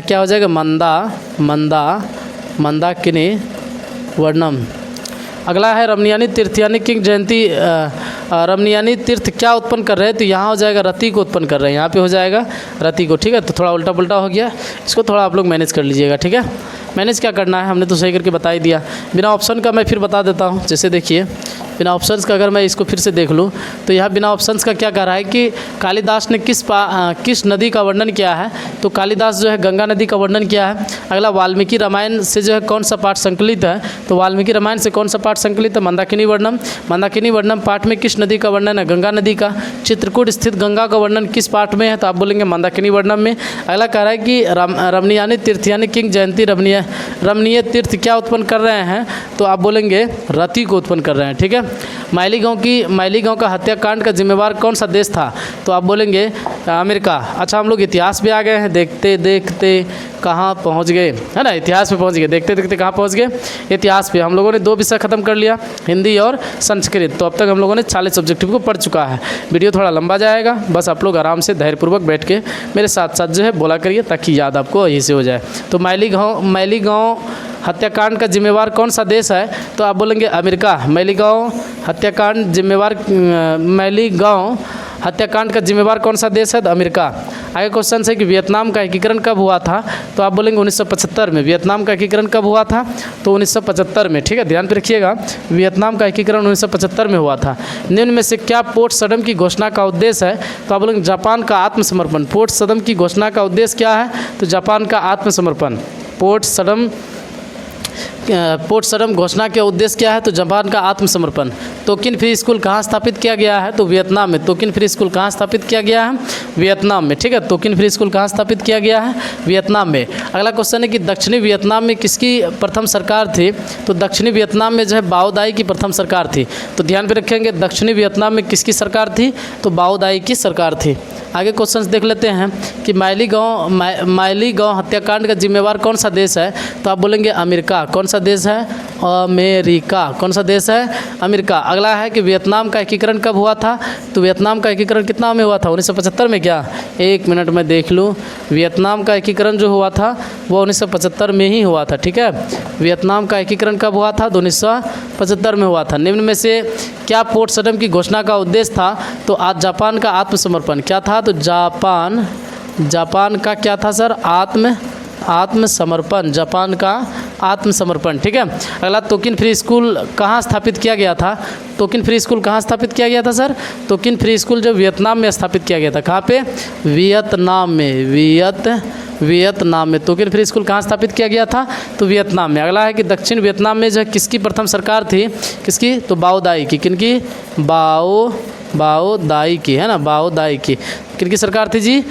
क्या हो जाएगा? मंदाकिनी वर्णम। अगला है रमणीयानी तीर्थयानी किंग जयंती। रमणीयानी तीर्थ क्या उत्पन्न कर रहे हैं? तो यहाँ हो जाएगा रति को उत्पन्न कर रहे हैं। यहाँ पे हो जाएगा रति को। ठीक है, तो थोड़ा उल्टा पुल्टा हो गया, इसको थोड़ा आप लोग मैनेज कर लीजिएगा। ठीक है, मैनेज क्या करना है हमने तो सही करके बता ही दिया। बिना ऑप्शन का मैं फिर बता देता हूँ। जैसे देखिए बिना ऑप्शंस का अगर मैं इसको फिर से देख लूँ तो यहाँ बिना ऑप्शंस का क्या कह रहा है कि कालिदास ने किस नदी का वर्णन किया है? तो कालिदास जो है गंगा नदी का वर्णन किया है। अगला वाल्मीकि रामायण से जो है कौन सा पाठ संकलित है? तो वाल्मीकि रामायण से कौन सा पाठ संकलित है? मंदाकिनी वर्णम। मंदाकिनी वर्णम पाठ में किस नदी का वर्णन है? गंगा नदी का। चित्रकूट स्थित गंगा का वर्णन किस पाठ में है? तो आप बोलेंगे मंदाकिनी वर्णम में। अगला कह रहा है कि रमणीयानी तीर्थयानी किंग जयंती रमणीय तीर्थ क्या उत्पन्न कर रहे हैं? तो आप बोलेंगे रति को उत्पन्न कर रहे हैं। ठीक है, माइली गांव का हत्याकांड का जिम्मेवार कौन सा देश था? तो आप बोलेंगे अमेरिका। अच्छा, हम लोग इतिहास पे आ गए हैं, देखते देखते कहाँ पहुँच गए, है ना, इतिहास पे पहुँच गए, देखते देखते कहाँ पहुँच गए, इतिहास पे। हम लोगों ने 2 विषय खत्म कर लिया, हिंदी और संस्कृत। तो अब तक हम लोगों ने 40 ऑब्जेक्टिव को पढ़ चुका है। वीडियो थोड़ा लंबा जाएगा, बस आप लोग आराम से धैर्यपूर्वक बैठ के मेरे साथ साथ जो है बोला करिए, ताकि याद आपको यही से हो जाए। तो माइली गांव हत्याकांड का जिम्मेवार कौन सा देश है? तो आप बोलेंगे अमेरिका। माइली गांव हत्याकांड का जिम्मेवार कौन सा देश है? तो अमेरिका। आगे क्वेश्चन है कि वियतनाम का एकीकरण कब हुआ था? तो आप बोलेंगे 1975 में। वियतनाम का एकीकरण कब हुआ था? तो 1975 में। ठीक है, ध्यान पे रखिएगा, वियतनाम का एकीकरण 1975 में हुआ था। निम्न में से क्या पोर्ट सडम की घोषणा का उद्देश्य है? तो आप बोलेंगे जापान का आत्मसमर्पण। पोर्ट सडम की घोषणा का उद्देश्य क्या है? तो जापान का आत्मसमर्पण। पोर्ट सडम घोषणा के उद्देश्य क्या है? तो जापान का आत्मसमर्पण। तोकिन फ्री स्कूल कहाँ स्थापित किया गया है? तो वियतनाम में। तोकिन फ्री स्कूल कहाँ स्थापित किया गया है? वियतनाम में। ठीक है, तोकिन फ्री स्कूल कहाँ स्थापित किया गया है? वियतनाम में। अगला क्वेश्चन है कि दक्षिणी वियतनाम में किसकी प्रथम सरकार थी? तो दक्षिणी वियतनाम में जो है बाओ दाई की प्रथम सरकार थी। तो ध्यान पे रखेंगे, दक्षिणी वियतनाम में किसकी सरकार थी? तो बाओ दाई की सरकार थी। आगे क्वेश्चंस देख लेते हैं कि माइली गांव हत्याकांड का जिम्मेवार कौन सा देश है? तो आप बोलेंगे अमेरिका। कौन सा देश है? अमेरिका। कौन सा देश है? अमेरिका। अगला है कि वियतनाम का एकीकरण कब हुआ था? तो वियतनाम का एकीकरण कितना में हुआ था? 1975 में। क्या? 1 मिनट में देख लूँ। वियतनाम का एकीकरण जो हुआ था वो 1975 में ही हुआ था। ठीक है, वियतनाम का एकीकरण कब हुआ था? तो 1975 में हुआ था। निम्न में से क्या पोर्ट सडम की घोषणा का उद्देश्य था? तो आज जापान का आत्मसमर्पण। क्या था? तो जापान का क्या था सर? आत्मसमर्पण। जापान का आत्मसमर्पण। ठीक है, अगला तोकिन फ्री स्कूल कहाँ स्थापित किया गया था? तोकिन फ्री स्कूल कहाँ स्थापित किया गया था सर? तोकिन फ्री स्कूल जो वियतनाम में स्थापित किया गया था। कहाँ पे? वियतनाम में। वियतनाम में तोकिन फ्री स्कूल कहाँ स्थापित किया गया था? तो वियतनाम में। अगला है कि दक्षिण वियतनाम में जो है किसकी प्रथम सरकार थी? किसकी? तो बाओ दाई की। किनकी? बाओ दाई की, है ना, बाओ दाई की। किनकी सरकार थी जी?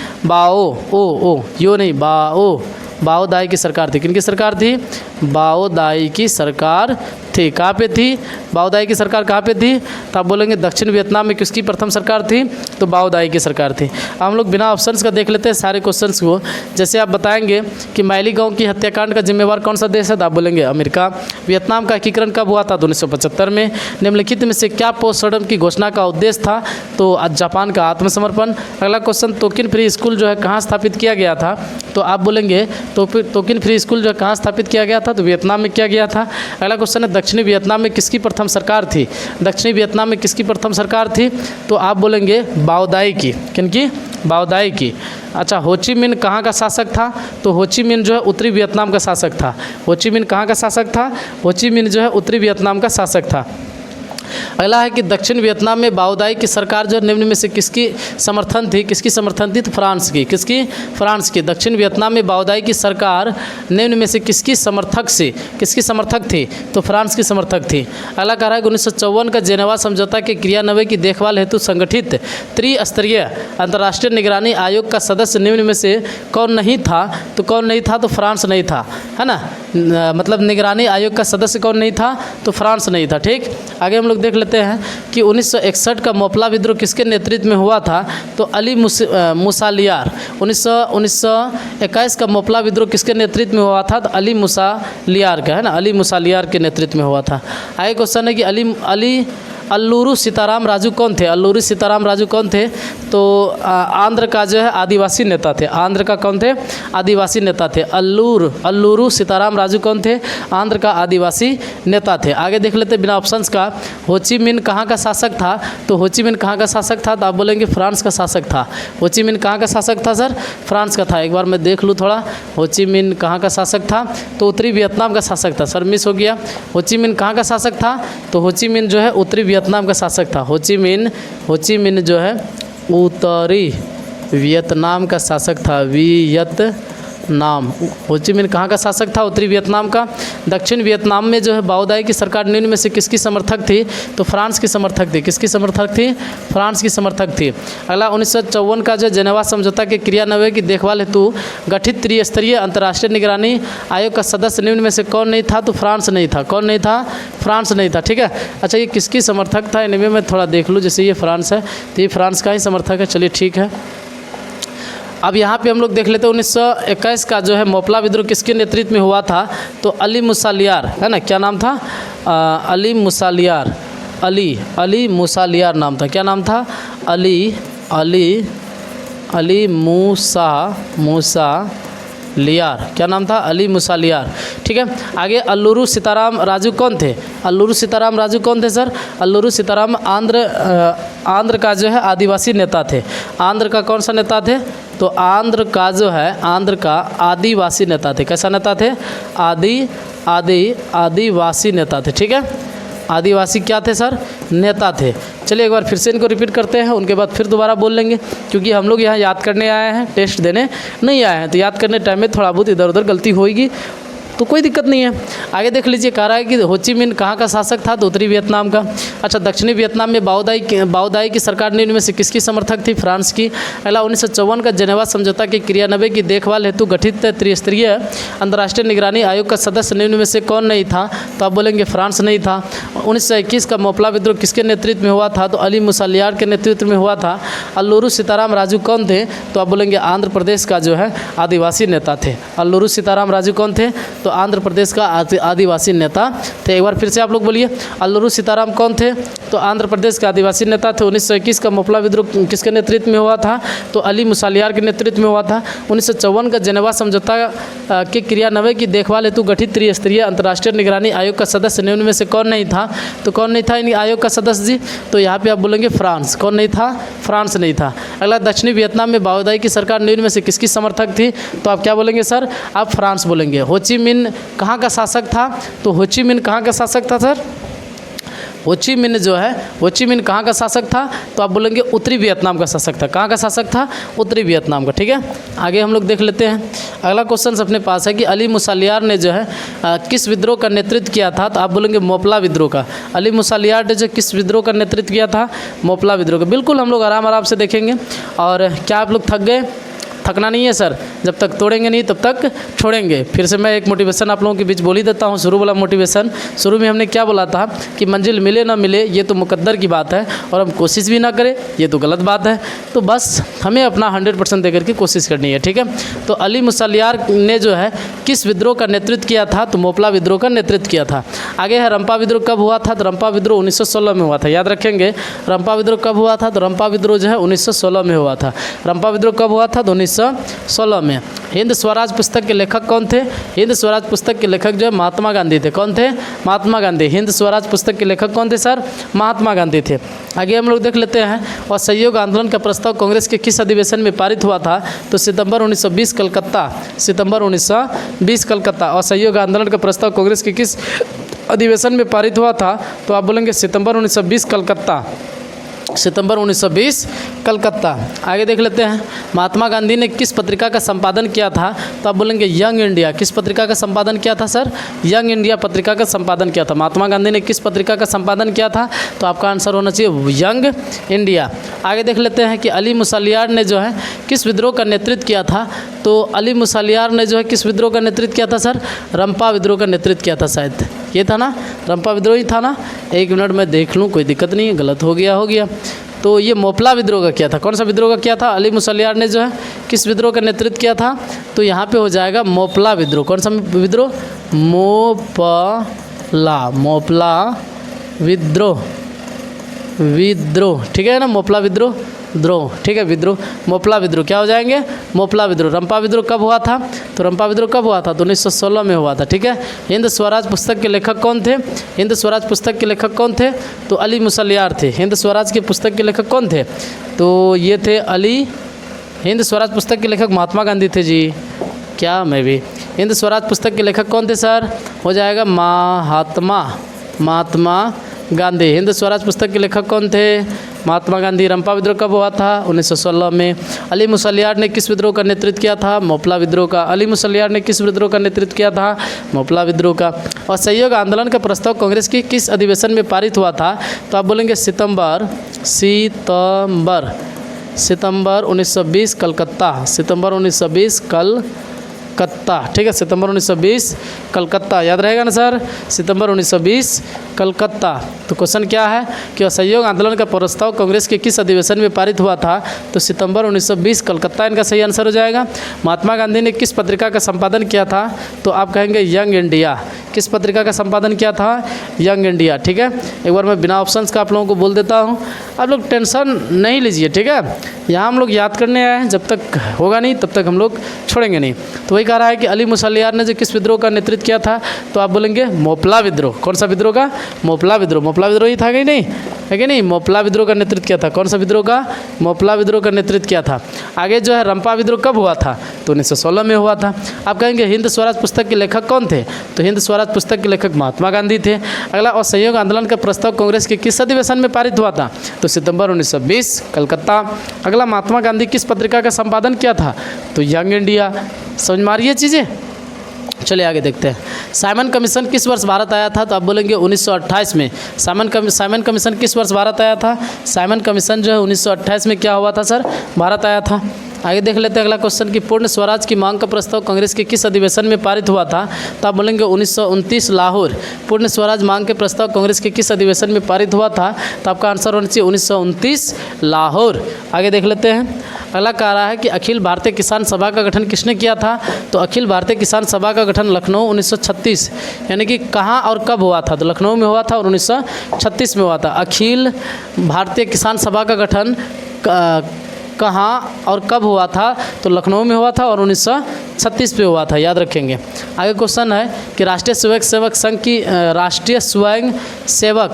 बाओ दाई की सरकार थी। किनकी सरकार थी? बाओ दाई की सरकार थी। कहाँ पे थी बाओ दाई की सरकार? कहाँ पे थी? तो आप बोलेंगे दक्षिण वियतनाम में किसकी प्रथम सरकार थी? तो बाओ दाई की सरकार थी। अब हम लोग बिना ऑप्शंस का देख लेते हैं सारे क्वेश्चंस को। जैसे आप बताएंगे कि माइली गांव की हत्याकांड का जिम्मेवार कौन सा देश है? तो आप बोलेंगे अमेरिका। वियतनाम का एकीकरण कब हुआ था? 1975 में। निम्नलिखित में से क्या पोर्ट सडम की घोषणा का उद्देश्य था? तो जापान का आत्मसमर्पण। अगला क्वेश्चन, तोकिन फ्री स्कूल जो है कहाँ स्थापित किया गया था? तो आप बोलेंगे तोकिन फ्री स्कूल जो है कहाँ स्थापित किया गया था? तो वियतनाम में किया गया था। अगला क्वेश्चन है, दक्षिणी वियतनाम में किसकी प्रथम सरकार थी? दक्षिणी वियतनाम में किसकी प्रथम सरकार थी? तो आप बोलेंगे बाओ दाई की। किनकी? बाओ दाई की। अच्छा, हो ची मिन्ह कहाँ का शासक था? तो हो ची मिन्ह जो है उत्तरी वियतनाम का शासक था। हो ची मिन्ह कहाँ का शासक था? हो ची मिन्ह जो है उत्तरी वियतनाम का शासक था। अगला है कि दक्षिण वियतनाम में बाओ दाई की सरकार जो निम्न में से किसकी समर्थन थी? किसकी समर्थन थी? तो फ्रांस की। किसकी? फ्रांस की। दक्षिण वियतनाम में बाओ दाई की सरकार निम्न में से किसकी समर्थक थी? तो फ्रांस की समर्थक थी। अगला कह रहा है 1954 का जेनेवा समझौता के क्रियान्वयन की देखभाल हेतु संगठित त्रिस्तरीय अंतर्राष्ट्रीय निगरानी आयोग का सदस्य निम्न में से कौन नहीं था? तो कौन नहीं था? तो फ्रांस नहीं था, है ना, मतलब निगरानी आयोग का सदस्य कौन नहीं था? तो फ्रांस नहीं था। ठीक, आगे हम लोग देख लेते हैं कि 1961 का मोपला विद्रोह किसके नेतृत्व में हुआ था? तो अली मुसालियार। 1921 का मोपला विद्रोह किसके नेतृत्व में हुआ था? तो अली मुसालियार का, है ना, अली मुसालियार के नेतृत्व में हुआ था। आगे क्वेश्चन है कि अल्लूरी सीताराम राजू कौन थे? अल्लूरी सीताराम राजू कौन थे? तो आंध्र का जो है आदिवासी नेता थे। आंध्र का कौन थे? आदिवासी नेता थे। अल्लूरी सीताराम राजू कौन थे? आंध्र का आदिवासी नेता थे। आगे देख लेते बिना ऑप्शंस का, हो ची मिन्ह कहाँ का शासक था? तो हो ची मिन्ह कहाँ का शासक था? तो आप बोलेंगे फ्रांस का शासक था। हो ची मिन्ह कहाँ का शासक था सर? फ्रांस का था। एक बार मैं देख लूँ थोड़ा, हो ची मिन्ह कहाँ का शासक था? तो उत्तरी वियतनाम का शासक था। सर मिस हो गया। हो ची मिन्ह कहाँ का शासक था? तो हो ची मिन्ह जो है उत्तरी वियतनाम का शासक था। हो ची मिन्ह जो है उत्तरी वियतनाम का शासक था। नाम। हो ची मिन कहाँ का शासक था? उत्तरी वियतनाम का। दक्षिण वियतनाम में जो है बाओदाई की सरकार निम्न में से किसकी समर्थक थी? तो फ्रांस की समर्थक थी। किसकी समर्थक थी? फ्रांस की समर्थक थी। अगला 1954 का जो जेनेवा समझौता के क्रियान्वयन की देखभाल हेतु गठित त्रिस्तरीय अंतर्राष्ट्रीय निगरानी आयोग का सदस्य निम्न में से कौन नहीं था? तो फ्रांस नहीं था। कौन नहीं था? फ्रांस नहीं था। ठीक है। अच्छा, ये किसकी समर्थक था? इनमें मैं थोड़ा देख लूँ। जैसे ये फ्रांस है तो ये फ्रांस का ही समर्थक है। चलिए ठीक है। अब यहाँ पे हम लोग देख लेते हैं 1921 का जो है मोपला विद्रोह किसके नेतृत्व में हुआ था? तो अली मुसालियार, है ना? क्या नाम था? अली मुसालियार। अली मुसालियार नाम था। क्या नाम था? अली मुसालियार। क्या नाम था? अली मुसालियार। ठीक है। आगे अल्लूरू सीताराम राजू कौन थे? अल्लूरू सीताराम राजू कौन थे सर? अल्लूरू सीताराम आंध्र का जो है आदिवासी नेता थे। आंध्र का कौन सा नेता थे? तो आंध्र का जो है आंध्र का आदिवासी नेता थे। कैसा नेता थे? आदिवासी नेता थे। ठीक है। आदिवासी क्या थे सर? नेता थे। चलिए एक बार फिर से इनको रिपीट करते हैं, उनके बाद फिर दोबारा बोल लेंगे, क्योंकि हम लोग यहाँ याद करने आए हैं, टेस्ट देने नहीं आए हैं। तो याद करने टाइम में थोड़ा बहुत इधर उधर गलती होगी तो कोई दिक्कत नहीं है। आगे देख लीजिए, कह रहा है कि हो ची मिन कहाँ का शासक था? तो उत्तरी वियतनाम का। अच्छा, दक्षिणी वियतनाम में बाओदाई की सरकार निम्न में से किसकी समर्थक थी? फ्रांस की। अगला 1954 का जेनेवा समझौता के क्रियान्वयन की देखभाल हेतु गठित त्रिस्तरीय अंतर्राष्ट्रीय निगरानी आयोग का सदस्य निम्न में से कौन नहीं था? तो आप बोलेंगे फ्रांस नहीं था। 1921 का मोपला विद्रोह किसके नेतृत्व में हुआ था? तो अली मुसालियार के नेतृत्व में हुआ था। अल्लूरू सीताराम राजू कौन थे? तो आप बोलेंगे आंध्र प्रदेश का जो है आदिवासी नेता थे। अल्लूरू सीताराम राजू कौन थे? तो आंध्र प्रदेश का आदिवासी नेता थे। एक बार फिर से आप लोग बोलिए, अल्लूरू सीताराम कौन थे? तो आंध्र प्रदेश के आदिवासी नेता थे। 1921 का मोपला विद्रोह किसके नेतृत्व में हुआ था? तो अली मुसालियार के नेतृत्व में हुआ था। 1954 का जेनेवा समझौता के क्रियान्वयन की देखभाल हेतु गठित त्रिस्तरीय अंतर्राष्ट्रीय निगरानी आयोग का सदस्य निम्न में से कौन नहीं था? तो कौन नहीं था इन आयोग का सदस्य जी? तो यहाँ पे आप बोलेंगे फ्रांस। कौन नहीं था? फ्रांस नहीं था। अगला, दक्षिणी वियतनाम में बाओदाई की सरकार निम्न में से किसकी समर्थक थी? तो आप क्या बोलेंगे सर? आप फ्रांस बोलेंगे। हो ची मिन कहाँ का शासक था? तो हो ची मिन कहाँ का शासक था सर? हो ची मिन जो है, हो ची मिन कहाँ का शासक था? तो आप बोलेंगे उत्तरी वियतनाम का शासक था। कहाँ का शासक था? उत्तरी वियतनाम का। ठीक है। आगे हम लोग देख लेते हैं। अगला क्वेश्चन अपने पास है कि अली मुसालियार ने जो है किस विद्रोह का नेतृत्व किया था? तो आप बोलेंगे मोपला विद्रोह का। अली मुसालियार ने जो किस विद्रोह का नेतृत्व किया था? मोपला विद्रोह का। बिल्कुल हम लोग आराम से देखेंगे। और क्या आप लोग थक गए? थकना नहीं है सर, जब तक तोड़ेंगे नहीं तब तक छोड़ेंगे। फिर से मैं एक मोटिवेशन आप लोगों के बीच बोल ही देता हूँ। शुरू वाला मोटिवेशन, शुरू में हमने क्या बोला था कि मंजिल मिले ना मिले ये तो मुकद्दर की बात है, और हम कोशिश भी ना करें ये तो गलत बात है। तो बस हमें अपना 100% देकर के कोशिश करनी है। ठीक है। तो अली मुसालियार ने जो है किस विद्रोह का नेतृत्व किया था? तो मोपला विद्रोह का नेतृत्व किया था। आगे है रंपा विद्रोह कब हुआ था? तो रंपा विद्रोह 1916 में हुआ था। याद रखेंगे, रंपा विद्रोह कब हुआ था? तो रंपा विद्रोह जो है 1916 में हुआ था। रंपा विद्रोह कब हुआ था? तो 1916 में। हिंद स्वराज पुस्तक के लेखक कौन थे? हिंद स्वराज पुस्तक के लेखक जो है महात्मा गांधी थे। कौन थे? महात्मा गांधी। हिंद स्वराज पुस्तक के लेखक कौन थे सर? महात्मा गांधी थे। आगे हम लोग देख लेते हैं, और सहयोग आंदोलन का प्रस्ताव कांग्रेस के किस अधिवेशन में पारित हुआ था? तो सितंबर 1920 कलकत्ता। सितंबर 1920 कलकत्ता। और सहयोग आंदोलन का प्रस्ताव कांग्रेस के किस अधिवेशन में पारित हुआ था? तो आप बोलेंगे सितंबर 1920 कलकत्ता। सितंबर 1920 कलकत्ता। आगे देख लेते हैं, महात्मा गांधी ने किस पत्रिका का संपादन किया था? तो आप बोलेंगे यंग इंडिया। किस पत्रिका का संपादन किया था सर? यंग इंडिया पत्रिका का संपादन किया था। महात्मा गांधी ने किस पत्रिका का संपादन किया था? तो आपका आंसर होना चाहिए यंग इंडिया। आगे देख लेते हैं कि अली मुसालियार ने जो है किस विद्रोह का नेतृत्व किया था? तो अली मुसालियार ने जो है किस विद्रोह का नेतृत्व किया था सर? रंपा विद्रोह का नेतृत्व किया था। शायद ये था ना, रंपा विद्रोह ही था ना। एक मिनट में देख लूँ, कोई दिक्कत नहीं है, गलत हो गया। तो ये मोपला विद्रोह का किया था। कौन सा विद्रोह का किया था? अली मुसालियार ने जो है किस विद्रोह का नेतृत्व किया था? तो यहाँ पे हो जाएगा मोपला विद्रोह। कौन सा विद्रोह? मोपला विद्रोह। ठीक है ना, मोपला विद्रोह द्रोह। ठीक है, विद्रोह मोपला विद्रोह क्या हो जाएंगे? मोपला विद्रोह। रंपा विद्रोह कब हुआ था? तो रंपा विद्रोह कब हुआ था? तो 1916 में हुआ था। ठीक है। हिंद स्वराज पुस्तक के लेखक कौन थे? हिंद स्वराज पुस्तक के लेखक कौन थे? तो अली मुसालियार थे। हिंद स्वराज के पुस्तक के लेखक कौन थे? तो ये थे अली। हिंद स्वराज पुस्तक के लेखक महात्मा गांधी थे जी। क्या मैं भी? हिंद स्वराज पुस्तक के लेखक कौन थे सर? हो जाएगा महात्मा गांधी। हिंद स्वराज पुस्तक के लेखक कौन थे? महात्मा गांधी। रंपा विद्रोह कब हुआ था? 1916 में। अली मुसलियार ने किस विद्रोह का नेतृत्व किया था? मोपला विद्रोह का। अली मुसलियार ने किस विद्रोह का नेतृत्व किया था? मोपला विद्रोह का। और असहयोग आंदोलन का प्रस्ताव कांग्रेस की किस अधिवेशन में पारित हुआ था? तो आप बोलेंगे सितंबर 1920 कलकत्ता। सितंबर 1920 कलकत्ता, ठीक है, सितंबर 1920 कलकत्ता, याद रहेगा ना सर? सितंबर 1920 कलकत्ता। तो क्वेश्चन क्या है कि असहयोग आंदोलन का प्रस्ताव कांग्रेस के किस अधिवेशन में पारित हुआ था? तो सितंबर 1920 कलकत्ता इनका सही आंसर हो जाएगा। महात्मा गांधी ने किस पत्रिका का संपादन किया था? तो आप कहेंगे यंग इंडिया। किस पत्रिका का संपादन किया था? यंग इंडिया, ठीक है। एक बार मैं बिना ऑप्शंस का आप लोगों को बोल देता हूँ, आप लोग टेंशन नहीं लीजिए, ठीक है। यहाँ हम लोग याद करने आए हैं, जब तक होगा नहीं तब तक हम लोग छोड़ेंगे नहीं। तो वही कह रहा है कि अली मुसलियार ने जो किस विद्रोह का नेतृत्व किया था? तो आप बोलेंगे मोपला विद्रोह। कौन सा विद्रोह का? मोपला विद्रोह। मोपला विद्रोह ही था कि नहीं, है कि नहीं? मोपला विद्रोह का नेतृत्व किया था। कौन सा विद्रोह का? मोपला विद्रोह का नेतृत्व किया था। आगे जो है रंपा विद्रोह कब हुआ था? तो 1916 में हुआ था। आप कहेंगे हिंद स्वराज पुस्तक के लेखक कौन थे? तो हिंद स्वराज पुस्तक के लेखक महात्मा गांधी थे। अगला, असहयोग आंदोलन का प्रस्ताव कांग्रेस के किस अधिवेशन में पारित हुआ था? तो सितंबर 1920 कलकत्ता। अगला, महात्मा गांधी किस पत्रिका का संपादन किया था? तो यंग इंडिया। समझ में आ रही है चीज़ें? चलिए आगे देखते हैं। साइमन कमीशन किस वर्ष भारत आया था? तो आप बोलेंगे 1928 में। साइमन कमीशन किस वर्ष भारत आया था? साइमन कमीशन जो है 1928 में क्या हुआ था सर? भारत आया था। आगे देख लेते हैं अगला क्वेश्चन कि पूर्ण स्वराज की मांग का प्रस्ताव कांग्रेस के किस अधिवेशन में पारित हुआ था? तो आप बोलेंगे 1929 लाहौर। पूर्ण स्वराज मांग के प्रस्ताव कांग्रेस के किस अधिवेशन में पारित हुआ था? तो आपका आंसर होना चाहिए 1929 लाहौर। आगे देख लेते हैं। अगला कह रहा है कि अखिल भारतीय किसान सभा का गठन किसने किया था? तो अखिल भारतीय किसान सभा का गठन लखनऊ 1936, यानी कि कहाँ और कब हुआ था? तो लखनऊ में हुआ था और 1936 में हुआ था। अखिल भारतीय किसान सभा का गठन कहाँ और कब हुआ था? तो लखनऊ में हुआ था और 1936 पे हुआ था, याद रखेंगे। आगे क्वेश्चन है कि राष्ट्रीय स्वयं सेवक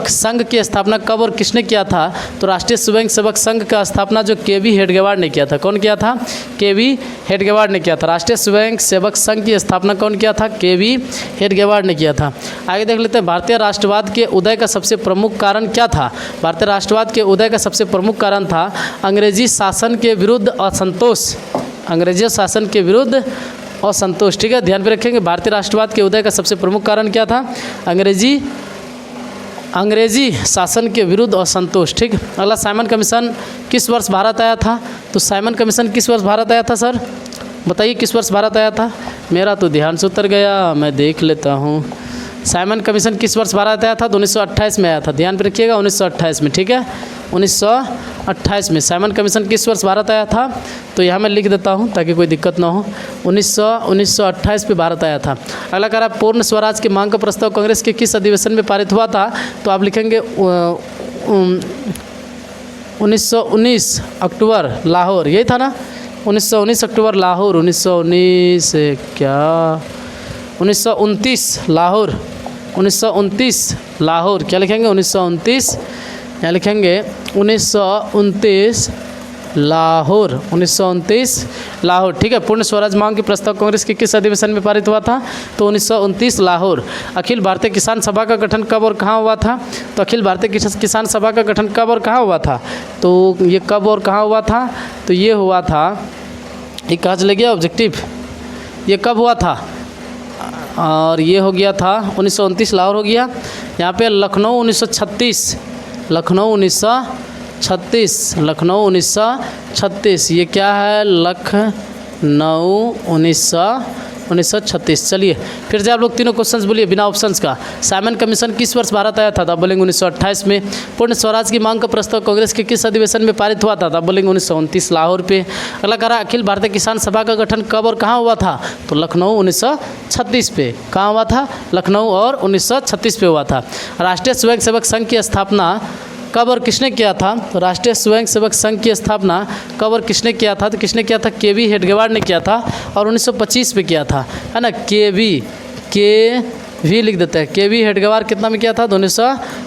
संघ की स्थापना कब और किसने किया था? तो राष्ट्रीय स्वयं सेवक संघ का स्थापना जो के.वी. हेडगेवार ने किया था। कौन किया था? के.वी. हेडगेवार ने किया था। राष्ट्रीय स्वयं सेवक संघ की स्थापना कौन किया था? के.वी. हेडगेवार ने किया था। आगे देख लेते हैं, भारतीय राष्ट्रवाद के उदय का सबसे प्रमुख कारण क्या था? भारतीय राष्ट्रवाद के उदय का सबसे प्रमुख कारण था अंग्रेजी शासन के विरुद्ध असंतोष। अंग्रेजी शासन के विरुद्ध असंतोष, ठीक है, ध्यान पे रखेंगे। भारतीय राष्ट्रवाद के उदय का सबसे प्रमुख कारण क्या था? अंग्रेजी शासन के विरुद्ध असंतोष, ठीक। अगला, साइमन कमीशन किस वर्ष भारत आया था? तो साइमन कमीशन किस वर्ष भारत आया था सर? बताइए किस वर्ष भारत आया था? मेरा तो ध्यान से उतर गया, मैं देख लेता हूँ। साइमन कमीशन किस वर्ष भारत आया था? तो 1928 में आया था, ध्यान पे रखिएगा, 1928 में, ठीक है, 1928 में साइमन कमीशन किस वर्ष भारत आया था? तो यहाँ मैं लिख देता हूँ ताकि कोई दिक्कत ना हो। 1928 पे भारत आया था। अगला कह रहा है पूर्ण स्वराज की मांग का प्रस्ताव कांग्रेस के किस अधिवेशन में पारित हुआ था? तो आप लिखेंगे 1919 अक्टूबर लाहौर, यही था ना? 1919 अक्टूबर लाहौर, 1929 लाहौर, 1929 लाहौर, क्या लिखेंगे? 1929, यहाँ लिखेंगे 1929 लाहौर, 1929 लाहौर, ठीक है। पूर्ण स्वराज मांग के प्रस्ताव कांग्रेस के किस अधिवेशन में पारित हुआ था? तो 1929 लाहौर। अखिल भारतीय किसान सभा का गठन कब और कहाँ हुआ था? तो अखिल भारतीय किसान सभा का गठन कब और कहाँ हुआ था? तो ये कब और कहाँ हुआ था? तो ये हुआ था, ये कहाँ चले गया ऑब्जेक्टिव, ये कब हुआ था? और ये हो गया था 1929 लाहौर हो गया। यहाँ पे लखनऊ 1936, लखनऊ 1936, ये क्या है? लखनऊ 1936। चलिए फिर से आप लोग तीनों क्वेश्चंस बोलिए बिना ऑप्शंस का। साइमन कमीशन किस वर्ष भारत आया था? तो आप बोलेंगे 1928 में। पूर्ण स्वराज की मांग का प्रस्ताव कांग्रेस के किस अधिवेशन में पारित हुआ था? तो आप बोलेंगे 1929 लाहौर पे। अगला कह रहा अखिल भारतीय किसान सभा का गठन कब और कहाँ हुआ था? तो लखनऊ 1936 पे। कहाँ हुआ था? लखनऊ और 1936 पे हुआ था। राष्ट्रीय स्वयं सेवक संघ की स्थापना कब और किसने किया था? तो राष्ट्रीय स्वयं सेवक संघ की स्थापना कब और किसने किया था? तो किसने किया था? के.वी. हेडगेवार ने किया था और 1925 पे किया था, है ना। के.वी. लिख देते हैं। के.वी. हेडगेवार कितना में किया था? तो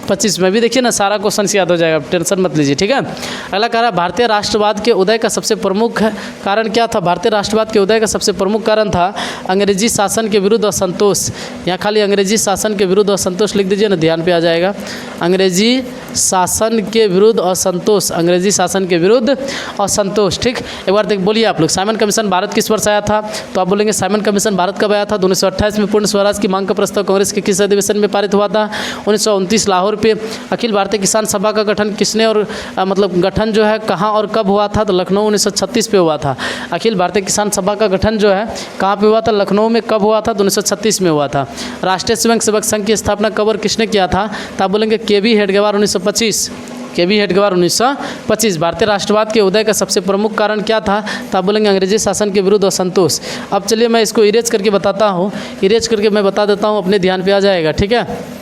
25 में भी देखिए ना, सारा क्वेश्चन याद हो जाएगा, टेंशन मत लीजिए, ठीक है। अगला कह रहा है भारतीय राष्ट्रवाद के उदय का सबसे प्रमुख कारण क्या था। भारतीय राष्ट्रवाद के उदय का सबसे प्रमुख कारण था अंग्रेजी शासन के विरुद्ध असंतोष। यहाँ खाली अंग्रेजी शासन के विरुद्ध असंतोष लिख दीजिए ना, ध्यान पे आ जाएगा। अंग्रेजी शासन के विरुद्ध असंतोष, अंग्रेजी शासन के विरुद्ध असंतोष, ठीक। एक बार देख बोलिए आप लोग, साइमन कमीशन भारत किस वर्ष आया था, तो आप बोलेंगे साइमन कमीशन भारत कब आया था। 1928 में पूर्ण स्वराज की मांग का प्रस्ताव कांग्रेस के किस अधिवेशन में पारित हुआ था। 1929 लाहौर पे। अखिल भारतीय किसान सभा का गठन किसने और मतलब गठन जो है कहाँ और कब हुआ था, तो लखनऊ 1936 पे हुआ था। अखिल भारतीय किसान सभा का गठन जो है कहाँ पे हुआ था, लखनऊ में। कब हुआ था, 1936 में हुआ था। राष्ट्रीय स्वयं सेवक संघ की स्थापना कब और किसने किया था, तो आप बोलेंगे के.बी. हेडगेवार 1925, के.बी. हेडगेवार 1925। भारतीय राष्ट्रवाद के उदय का सबसे प्रमुख कारण क्या था, तो आप बोलेंगे अंग्रेजी शासन के विरुद्ध असंतोष। अब चलिए मैं इसको इरेज करके बताता हूँ, इरेज करके मैं बता देता हूँ, अपने ध्यान पे आ जाएगा, ठीक है।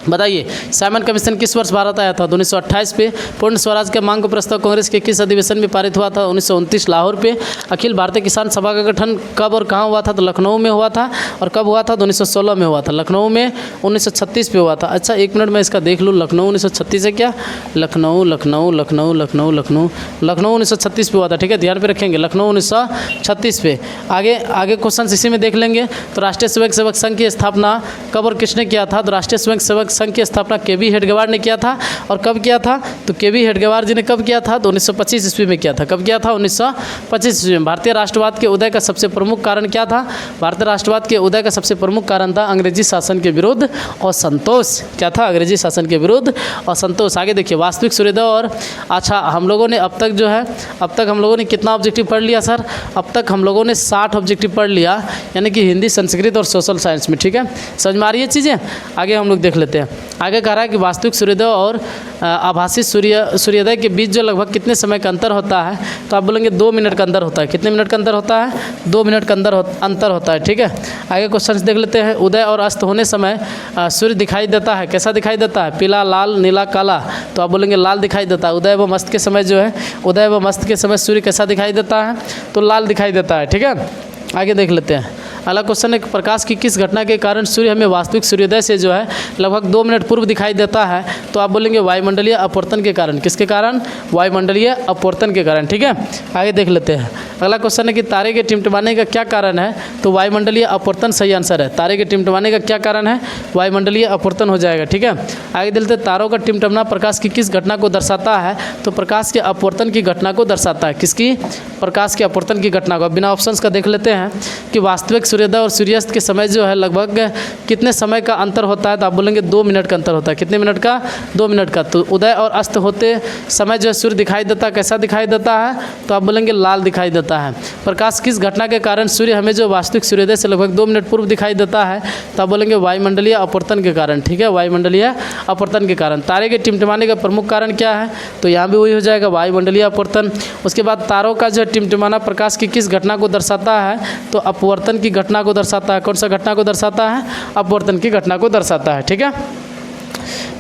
बताइए साइमन कमीशन किस वर्ष भारत आया था, 1928 पे। पूर्ण स्वराज के मांग का प्रस्ताव कांग्रेस के किस अधिवेशन में पारित हुआ था, 1929 लाहौर पे। अखिल भारतीय किसान सभा का गठन कब और कहाँ हुआ था, तो लखनऊ में हुआ था। और कब हुआ था, तो 1916 में हुआ था। लखनऊ में 1936 पे हुआ था। अच्छा एक मिनट मैं इसका देख लूँ, लखनऊ 1936 है क्या, लखनऊ लखनऊ लखनऊ लखनऊ लखनऊ लखनऊ 1936 पे हुआ था, ठीक है, ध्यान पे रखेंगे, लखनऊ 1936 पे। आगे आगे क्वेश्चन इसी में देख लेंगे। तो राष्ट्रीय स्वयं सेवक संघ की स्थापना कब और किसने किया था, तो राष्ट्रीय स्वयं सेवक संघ की स्थापना के.बी. हेडगेवार ने किया था। और कब किया था, तो के.बी. हेडगेवार जी ने कब किया था, तो 1925 ईस्वी में किया था। कब किया था, 1925 ईस्वी में। भारतीय राष्ट्रवाद के उदय का सबसे प्रमुख कारण क्या था, भारतीय राष्ट्रवाद के उदय का सबसे प्रमुख कारण था अंग्रेजी शासन के विरुद्ध असंतोष। क्या था, अंग्रेजी शासन के विरुद्ध असंतोष। आगे देखिए वास्तविक सूर्योदय और, अच्छा हम लोगों ने अब तक हम लोगों ने कितना ऑब्जेक्टिव पढ़ लिया सर, अब तक हम लोगों ने 60 ऑब्जेक्टिव पढ़ लिया, यानी कि हिंदी, संस्कृत और सोशल साइंस में, ठीक है। समझ में आ रही है चीज़ें। आगे हम लोग देख लेते हैं। आगे कह रहा है कि वास्तविक सूर्योदय और आभासी सूर्योदय के बीच जो लगभग कितने समय का अंतर होता है, तो आप बोलेंगे 2 मिनट का अंतर होता है। कितने मिनट का अंतर होता है, 2 मिनट का अंतर होता है, ठीक है। आगे क्वेश्चन देख लेते हैं। उदय और अस्त होने समय सूर्य दिखाई देता है, कैसा दिखाई देता है, पीला, लाल, नीला, काला, तो आप बोलेंगे लाल दिखाई देता है। उदय एवं अस्त के समय जो है, उदय एवं अस्त के समय सूर्य कैसा दिखाई देता है, तो लाल दिखाई देता है, ठीक है। आगे देख लेते हैं। अगला क्वेश्चन है, प्रकाश की किस घटना के कारण सूर्य हमें वास्तविक सूर्योदय से जो है लगभग 2 मिनट पूर्व दिखाई देता है, तो आप बोलेंगे वायुमंडलीय अपवर्तन के कारण। किसके कारण, वायुमंडलीय अपवर्तन के कारण, ठीक है। आगे देख लेते हैं। अगला क्वेश्चन है कि तारे के टिमटिमाने का क्या कारण है, तो वायुमंडलीय अपवर्तन सही आंसर है। तारे के टिमटिमाने का क्या कारण है, वायुमंडलीय अपवर्तन हो जाएगा, ठीक है। आगे देख लेते हैं। तारों का टिमटिमाना प्रकाश की किस घटना को दर्शाता है, तो प्रकाश के अपवर्तन की घटना को दर्शाता है। किसकी, प्रकाश के अपवर्तन की घटना को। बिना ऑप्शंस का देख लेते हैं कि वास्तविक सूर्योदय और सूर्यास्त के समय जो है लगभग कितने समय का अंतर होता है, तो आप बोलेंगे 2 मिनट का अंतर होता है। कितने मिनट का, 2 मिनट का। तो उदय और अस्त होते समय जो है सूर्य दिखाई देता है, कैसा दिखाई देता है, तो आप बोलेंगे लाल दिखाई देता है। प्रकाश किस घटना के कारण सूर्य हमें जो वास्तविक सूर्योदय से लगभग 2 मिनट पूर्व दिखाई देता है, तो आप बोलेंगे वायुमंडलीय अपवर्तन के कारण, ठीक है, वायुमंडलीय अपवर्तन के कारण। तारे के टिमटिमाने का प्रमुख कारण क्या है, तो यहाँ भी वही हो जाएगा, वायुमंडलीय अपवर्तन। उसके बाद तारों का जो टिमटिमाना प्रकाश की किस घटना को दर्शाता है, तो अपवर्तन की घटना को दर्शाता है। कौन सा घटना को दर्शाता है, अपवर्तन की घटना को दर्शाता है, ठीक है।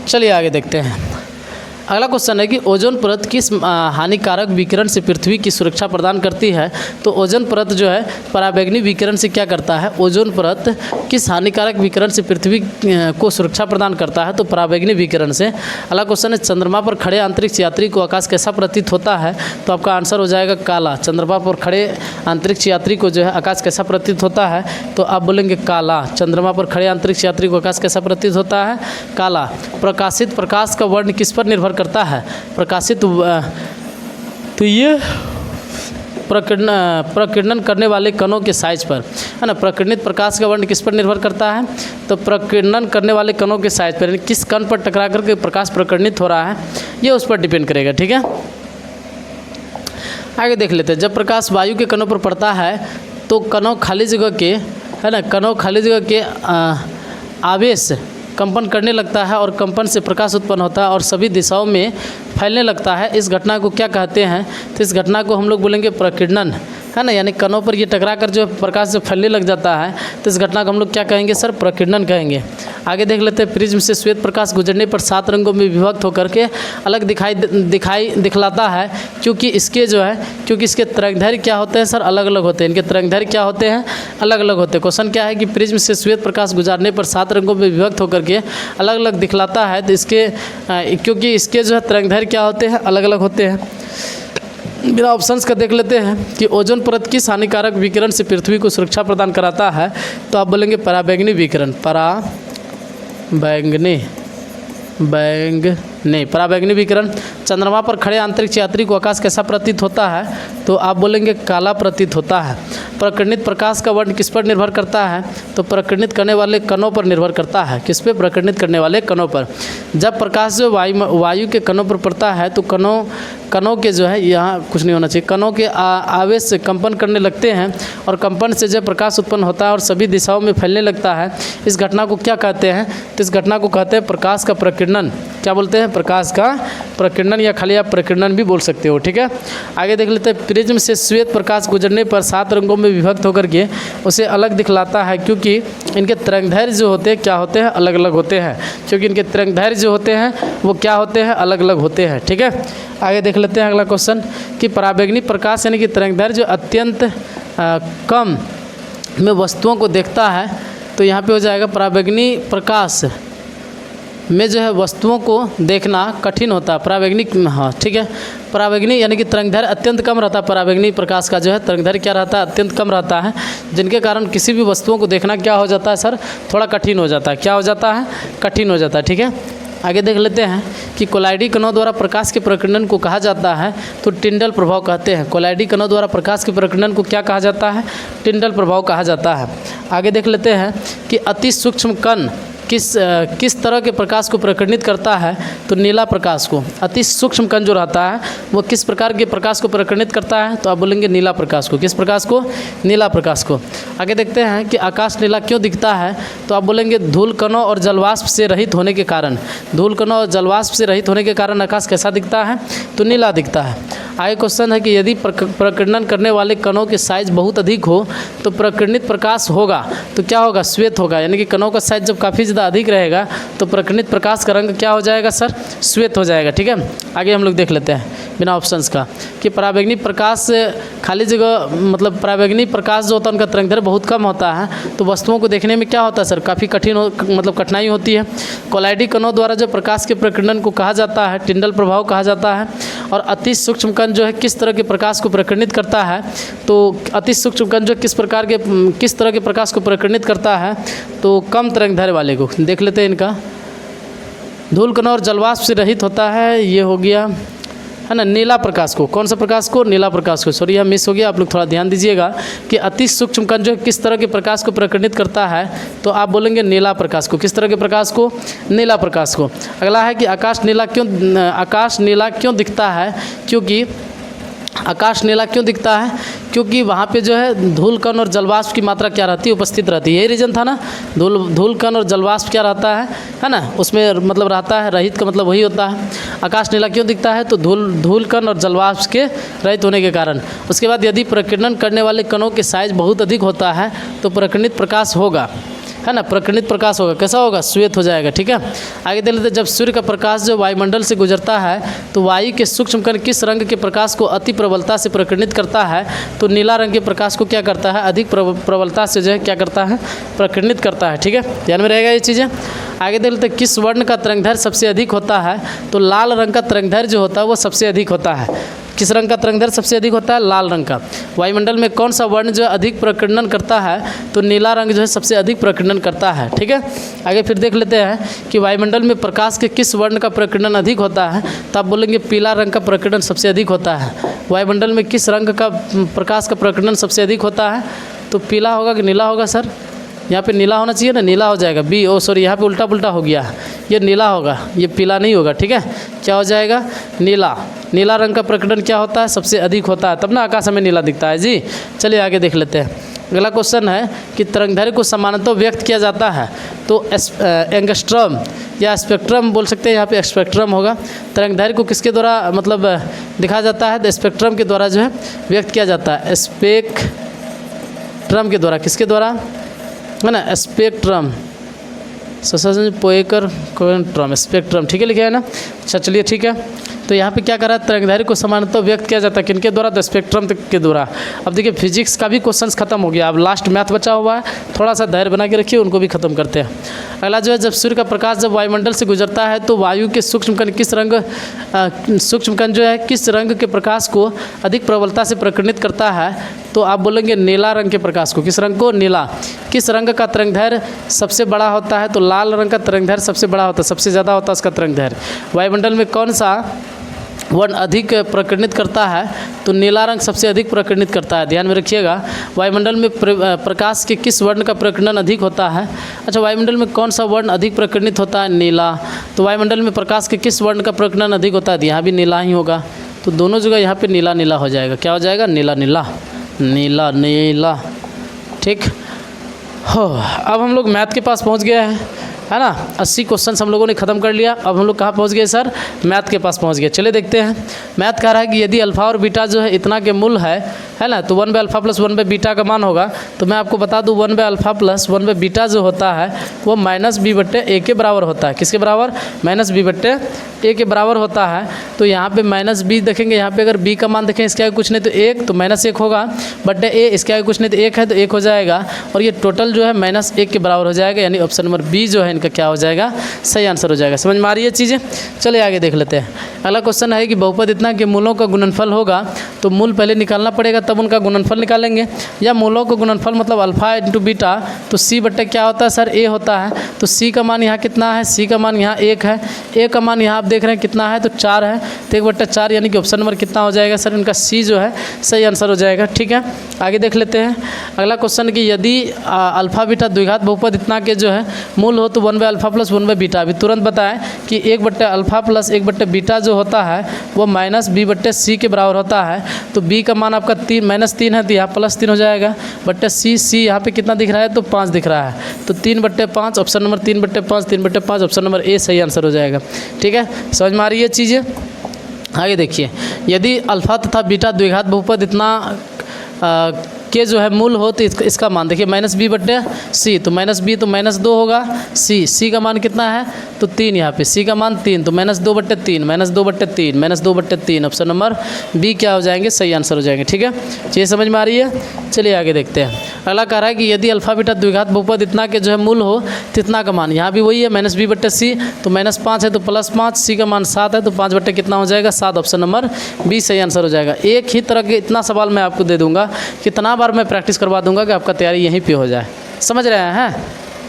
चलिए आगे देखते हैं। अगला क्वेश्चन है कि ओजोन परत किस हानिकारक विकिरण से पृथ्वी की सुरक्षा प्रदान करती है, तो ओजोन परत जो है पराबैंगनी विकिरण से क्या करता है, ओजोन परत किस हानिकारक विकिरण से पृथ्वी को सुरक्षा प्रदान करता है, तो पराबैंगनी विकिरण से। अगला क्वेश्चन है चंद्रमा पर खड़े अंतरिक्ष यात्री को आकाश कैसा प्रतीत होता है, तो आपका आंसर हो जाएगा काला। चंद्रमा पर खड़े अंतरिक्ष यात्री को जो है आकाश कैसा प्रतीत होता है, तो आप बोलेंगे काला। चंद्रमा पर खड़े अंतरिक्ष यात्री को आकाश कैसा प्रतीत होता है, काला। प्रकाशित प्रकाश का वर्ण किस पर निर्भर करता है, प्रकाशित, तो ये प्रकीर्णन करने वाले कणों के साइज पर है ना। प्रकीर्णित प्रकाश का वर्ण किस पर निर्भर करता है, तो प्रकीर्णन करने वाले कणों के साइज पर, किस कण पर टकरा करके प्रकाश प्रकीर्णित हो रहा है, ये उस पर डिपेंड करेगा, ठीक है। आगे देख लेते हैं। जब प्रकाश वायु के कणों पर पड़ता है तो कणों खाली जगह के, है ना, कणों खाली जगह के आवेश कंपन करने लगता है और कंपन से प्रकाश उत्पन्न होता है और सभी दिशाओं में फैलने लगता है। इस घटना को क्या कहते हैं, तो इस घटना को हम लोग बोलेंगे प्रकीर्णन, है ना, यानी कणों पर ये टकरा कर जो प्रकाश जो फैलने लग जाता है तो इस घटना को हम लोग क्या कहेंगे सर, प्रकीर्णन कहेंगे। आगे देख लेते हैं, प्रिज्म से श्वेत प्रकाश गुजरने पर 7 रंगों में विभक्त होकर के अलग दिखलाता है, क्योंकि इसके जो है क्योंकि इसके तरंगदैर्घ्य क्या होते हैं सर, अलग अलग होते हैं। इनके तरंगदैर्घ्य क्या होते हैं, अलग अलग होते हैं। क्वेश्चन क्या है कि प्रिज्म से श्वेत प्रकाश गुजरने पर 7 रंगों में विभक्त होकर के अलग अलग दिखलाता है, तो इसके क्योंकि इसके जो है तरंगदैर्घ्य क्या होते हैं, अलग अलग होते हैं। बिना ऑप्शंस का देख लेते हैं कि ओजोन परत किस हानिकारक विकिरण से पृथ्वी को सुरक्षा प्रदान कराता है, तो आप बोलेंगे पराबैंगनी विकिरण। पराबैंगनी विकिरण। चंद्रमा पर खड़े अंतरिक्ष यात्री को आकाश कैसा प्रतीत होता है, तो आप बोलेंगे काला प्रतीत होता है। प्रकीर्णित प्रकाश का वर्ण किस पर निर्भर करता है, तो प्रकीर्णित करने वाले कणों पर निर्भर करता है। किस पे, प्रकीर्णित करने वाले कणों पर। जब प्रकाश जो वायु के कणों पर पड़ता है तो कणों के जो है, यहाँ कुछ नहीं होना चाहिए, कणों के आवेश से कंपन करने लगते हैं और कंपन से जब प्रकाश उत्पन्न होता है और सभी दिशाओं में फैलने लगता है, इस घटना को क्या कहते हैं, तो इस घटना को कहते हैं प्रकाश का प्रकीर्णन। क्या बोलते हैं, प्रकाश का प्रकीर्णन, या खाली आप प्रकीर्णन भी बोल सकते हो। ठीक है, आगे देख लेते हैं, प्रिज्म से श्वेत प्रकाश गुजरने पर 7 रंगों में विभक्त होकर के उसे अलग दिखलाता है, क्योंकि इनके तरंगदैर्घ्य जो होते हैं क्या होते हैं, अलग अलग होते हैं। क्योंकि इनके तरंगदैर्घ्य जो होते हैं वो क्या होते हैं, अलग अलग होते हैं। ठीक है, आगे देख लेते हैं अगला क्वेश्चन कि पराबैंगनी प्रकाश यानी कि तरंगदैर्घ्य जो अत्यंत कम में वस्तुओं को देखता है, तो यहाँ पे हो जाएगा पराबैंगनी प्रकाश में जो है वस्तुओं को देखना कठिन होता है। पराबैंगनी, हाँ ठीक है, पराबैंगनी यानी कि तरंगदैर्घ्य अत्यंत कम रहता है। पराबैंगनी प्रकाश का जो है तरंगदैर्घ्य क्या रहता है, अत्यंत कम रहता है, जिनके कारण किसी भी वस्तुओं को देखना क्या हो जाता है सर, थोड़ा कठिन हो जाता है। क्या हो जाता है, कठिन हो जाता है। ठीक है, आगे देख लेते हैं कि कोलाइडी कणों द्वारा प्रकाश के प्रकीर्णन को कहा जाता है, तो टिंडल प्रभाव कहते हैं। कोलाइडी कणों द्वारा प्रकाश के प्रकीर्णन को क्या कहा जाता है, टिंडल प्रभाव कहा जाता है। आगे देख लेते हैं कि अति सूक्ष्म कण किस तरह के प्रकाश को प्रकीर्णित करता है, तो नीला प्रकाश को। अति सूक्ष्म कण जो रहता है वो किस प्रकार के प्रकाश को प्रकीर्णित करता है, तो आप बोलेंगे नीला प्रकाश को। किस प्रकाश को, नीला प्रकाश को। आगे देखते हैं कि आकाश नीला क्यों दिखता है, तो आप बोलेंगे धूल कणों और जलवाष्प से रहित होने के कारण। धूल कणों और जलवाष्प से रहित होने के कारण आकाश कैसा दिखता है, तो नीला दिखता है। आगे क्वेश्चन है कि यदि प्रकीर्णन करने वाले कणों के साइज बहुत अधिक हो तो प्रकीर्णित प्रकाश होगा, तो क्या होगा, श्वेत होगा। यानी कि कणों का साइज जब काफ़ी ज़्यादा अधिक रहेगा तो प्रकीर्णित प्रकाश का रंग क्या हो जाएगा सर, श्वेत हो जाएगा। ठीक है, आगे हम लोग देख लेते हैं बिना ऑप्शंस का कि पराबैंगनी प्रकाश खाली जगह, मतलब पराबैंगनी प्रकाश जो होता है उनका तरंगदैर्घ्य बहुत कम होता है, तो वस्तुओं को देखने में क्या होता है सर, काफ़ी मतलब कठिनाई होती है। कोलाइडी कणों द्वारा जो प्रकाश के प्रकीर्णन को कहा जाता है, टिंडल प्रभाव कहा जाता है। और अति सूक्ष्म कण जो है किस तरह के प्रकाश को प्रकीर्णित करता है, तो अति सूक्ष्म कण जो किस तरह के प्रकाश को प्रकीर्णित करता है, तो कम तरंगदैर्घ्य वाले को। देख लेते हैं इनका, धूल कणों और जलवाष्प से रहित होता है, ये हो गया है ना, नीला प्रकाश को। कौन सा प्रकाश को, नीला प्रकाश को। सॉरी यहाँ मिस हो गया, आप लोग थोड़ा ध्यान दीजिएगा कि अति सूक्ष्म कण जो किस तरह के प्रकाश को प्रकीर्णित करता है, तो आप बोलेंगे नीला प्रकाश को। किस तरह के प्रकाश को, नीला प्रकाश को। अगला है कि आकाश नीला क्यों दिखता है, क्योंकि आकाश नीला क्यों दिखता है, क्योंकि वहाँ पे जो है धूल कण और जलवाष्प की मात्रा क्या रहती है, उपस्थित रहती है। यही रीजन था ना, धूल कण और जलवाष्प क्या रहता है ना, उसमें मतलब रहता है, रहित का मतलब वही होता है। आकाश नीला क्यों दिखता है, तो धूल कण और जलवाष्प के रहित होने के कारण। उसके बाद यदि प्रकीर्णन करने वाले कणों के साइज बहुत अधिक होता है तो प्रकीर्णित प्रकाश होगा, है ना, प्रकीर्णित प्रकाश होगा। कैसा होगा, श्वेत हो जाएगा। ठीक है, आगे देख लेते हैं, जब सूर्य का प्रकाश जो वायुमंडल से गुजरता है तो वायु के सूक्ष्म कण किस रंग के प्रकाश को अति प्रबलता से प्रकीर्णित करता है, तो नीला रंग के प्रकाश को क्या करता है, अधिक प्रबलता से जो है क्या करता है, प्रकीर्णित करता है। ठीक है, ध्यान में रहेगा ये चीज़ें। आगे देख लेते हैं, किस वर्ण का तरंगदैर्घ्य सबसे अधिक होता है, तो लाल रंग का तरंगदैर्घ्य जो होता है वो सबसे अधिक होता है। किस रंग का तरंगदैर्घ्य सबसे अधिक होता है, लाल रंग का। वायुमंडल में कौन सा वर्ण जो अधिक प्रकीर्णन करता है, तो नीला रंग जो है सबसे अधिक प्रकीर्णन करता है। ठीक है, आगे फिर देख लेते हैं कि वायुमंडल में प्रकाश के किस वर्ण का प्रकीर्णन अधिक होता है, तो आप बोलेंगे पीला रंग का प्रकीर्णन सबसे अधिक होता है। वायुमंडल में किस रंग का प्रकाश का प्रकीर्णन सबसे अधिक होता है, तो पीला होगा कि नीला होगा सर, यहाँ पे नीला होना चाहिए ना, नीला हो जाएगा बी। ओ सॉरी, यहाँ पे उल्टा पुल्टा हो गया, ये नीला होगा, ये पीला नहीं होगा। ठीक है, क्या हो जाएगा? नीला। नीला रंग का प्रकटन क्या होता है? सबसे अधिक होता है, तब ना आकाश में नीला दिखता है जी। चलिए आगे देख लेते हैं। अगला क्वेश्चन है कि तरंगदैर्घ्य को समानांतर व्यक्त किया जाता है तो एंगस्ट्रम या स्पेक्ट्रम बोल सकते हैं, यहाँ पे स्पेक्ट्रम होगा। तरंगदैर्घ्य को किसके द्वारा मतलब दिखाया जाता है? तो स्पेक्ट्रम के द्वारा जो है व्यक्त किया जाता है, स्पेक्ट्रम के द्वारा। किसके द्वारा है ना? स्पेक्ट्रम, पोएकर ट्रम, स्पेक्ट्रम। ठीक है, लिखा है ना? अच्छा चलिए ठीक है। तो यहाँ पे क्या कर रहा है? तरंगदैर्घ्य को समानांतर व्यक्त किया जाता है किनके द्वारा? तो स्पेक्ट्रम के द्वारा। अब देखिए फिजिक्स का भी क्वेश्चंस खत्म हो गया, अब लास्ट मैथ बचा हुआ है, थोड़ा सा धैर्य बना के रखिए, उनको भी खत्म करते हैं। अगला जो है, जब सूर्य का प्रकाश जब वायुमंडल से गुजरता है तो वायु के सूक्ष्म कण किस रंग जो है किस रंग के प्रकाश को अधिक प्रबलता से प्रकटित करता है? तो आप बोलेंगे नीला रंग के प्रकाश को। किस रंग को? नीला। किस रंग का तरंगदैर्घ्य सबसे बड़ा होता है? तो लाल रंग का तरंगदैर्घ्य सबसे बड़ा होता है, सबसे ज़्यादा होता है उसका तरंगदैर्घ्य। वायुमंडल में कौन सा वर्ण अधिक प्रकटित करता है? तो नीला रंग सबसे अधिक प्रकटित करता है, ध्यान में रखिएगा। वायुमंडल में प्रकाश के किस वर्ण का प्रकटन अधिक होता है? अच्छा, वायुमंडल में कौन सा वर्ण अधिक प्रकटित होता है? नीला। तो वायुमंडल में प्रकाश के किस वर्ण का प्रकटन अधिक होता है? यहाँ भी नीला ही होगा, तो दोनों जगह यहाँ पे नीला नीला हो जाएगा। क्या हो जाएगा? नीला नीला, नीला नीला। ठीक हो, अब हम लोग मैथ के पास पहुँच गए हैं, है ना? 80 क्वेश्चन हम लोगों ने खत्म कर लिया। अब हम लोग कहाँ पहुँच गए सर? मैथ के पास पहुँच गए। चलिए देखते हैं। मैथ कह रहा है कि यदि अल्फा और बीटा जो है इतना के मूल है ना, तो 1/α + 1/β का मान होगा। तो मैं आपको बता दूं 1/α + 1/β जो होता है वो -b/a के बराबर होता है। किसके बराबर? -b/a के बराबर होता है। तो यहाँ पे -b देखेंगे, यहाँ पे अगर b का मान देखें, इसके आगे कुछ नहीं तो 1, तो -1 होगा, बटे a इसके आगे कुछ नहीं तो 1 है, तो 1 हो जाएगा, और ये टोटल जो है -1 के बराबर हो जाएगा, यानी ऑप्शन नंबर बी जो है इनका क्या हो जाएगा? सही आंसर हो जाएगा। समझ में आ रही है चीज़ें? चलिए आगे देख लेते हैं। अगला क्वेश्चन है कि बहुपद इतना के मूलों का गुणनफल होगा, तो मूल पहले निकालना पड़ेगा तब उनका गुणनफल निकालेंगे, या मूलों का गुणनफल मतलब अल्फा × बीटा, तो c बट्टे क्या होता है सर? a होता है। तो c का मान यहाँ कितना है? c का मान यहाँ 1 है, a का मान यहाँ आप देख रहे हैं कितना है? तो 4 है, तो 1/4, यानी कि ऑप्शन नंबर कितना हो जाएगा सर? इनका c जो है सही आंसर हो जाएगा। ठीक है, आगे देख लेते हैं। अगला क्वेश्चन कि यदि अल्फा बीटा द्विघात बहुपद इतना के जो है मूल हो तो 1/α + 1/β। अभी तुरंत बताएं कि 1/α + 1/β जो होता है वो -b/c के बराबर होता है। तो b का मान आपका -3 है, तो यहाँ +3 हो जाएगा, बट्टे c यहाँ पे कितना दिख रहा है? तो 5 दिख रहा है, तो 3/5, option number 3/5, 3/5, option number A सही आंसर हो जाएगा। ठीक है, समझ में आ रही है चीज़ें? आगे देखिए, यदि अल्फा तथा बीटा द्विघात बहुपद इतना के जो है मूल हो तो इसका मान देखिए -b/c, तो -b तो -2 होगा, c का मान कितना है? तो 3, यहाँ पे c का मान 3, तो -2/3, -2/3, -2/3, ऑप्शन नंबर बी क्या हो जाएंगे? सही आंसर हो जाएंगे। ठीक है, ये समझ में आ रही है? चलिए आगे देखते हैं। अगला कह रहा है कि यदि अल्फा बीटा द्विघात बहुपद इतना के जो है मूल हो तो इतना का मान, यहाँ भी वही है -b/c, तो -5 है तो +5, c का मान 7 है तो 5 बट्टे कितना हो जाएगा? 7, ऑप्शन नंबर बी सही आंसर हो जाएगा। एक ही तरह के इतना सवाल मैं आपको दे दूंगा, कितना बार मैं प्रैक्टिस करवा दूंगा कि आपका तैयारी यहीं पे हो जाए। समझ रहे हैं?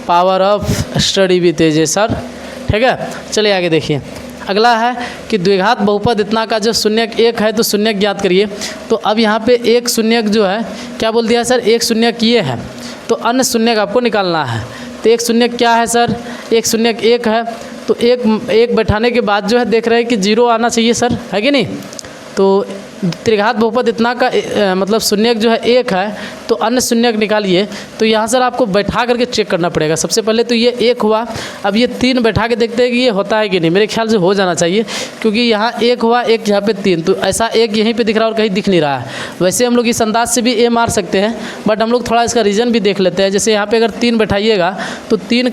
Power of study with AJ sir. ठीक है, चलिए आगे देखिए। अगला है कि द्विघात बहुपद इतना का जो शून्यक 1 है तो शून्यक ज्ञात करिए। तो अब यहाँ पे एक शून्यक जो है क्या बोल दिया सर? एक शून्यक ये है, तो अन्य शून्यक आपको निकालना है। तो एक शून्यक क्या है सर? एक शून्यक 1 है, तो एक बैठाने के बाद जो है देख रहे हैं कि 0 आना चाहिए सर, है कि नहीं? तो त्रिघात बहुपद इतना का मतलब शून्यक जो है 1 है, तो अन्य शून्यक निकालिए। तो यहाँ सर आपको बैठा करके चेक करना पड़ेगा। सबसे पहले तो ये 1 हुआ, अब ये 3 बैठा के देखते हैं कि ये होता है कि नहीं। मेरे ख्याल से हो जाना चाहिए, क्योंकि यहाँ 1 हुआ, एक यहाँ पे 3, तो ऐसा एक यहीं पे दिख रहा है और कहीं दिख नहीं रहा है। वैसे हम लोग इस अंदाज से भी ए मार सकते हैं, बट हम लोग थोड़ा इसका रीज़न भी देख लेते हैं। जैसे यहाँ पर अगर 3 बैठाइएगा तो 3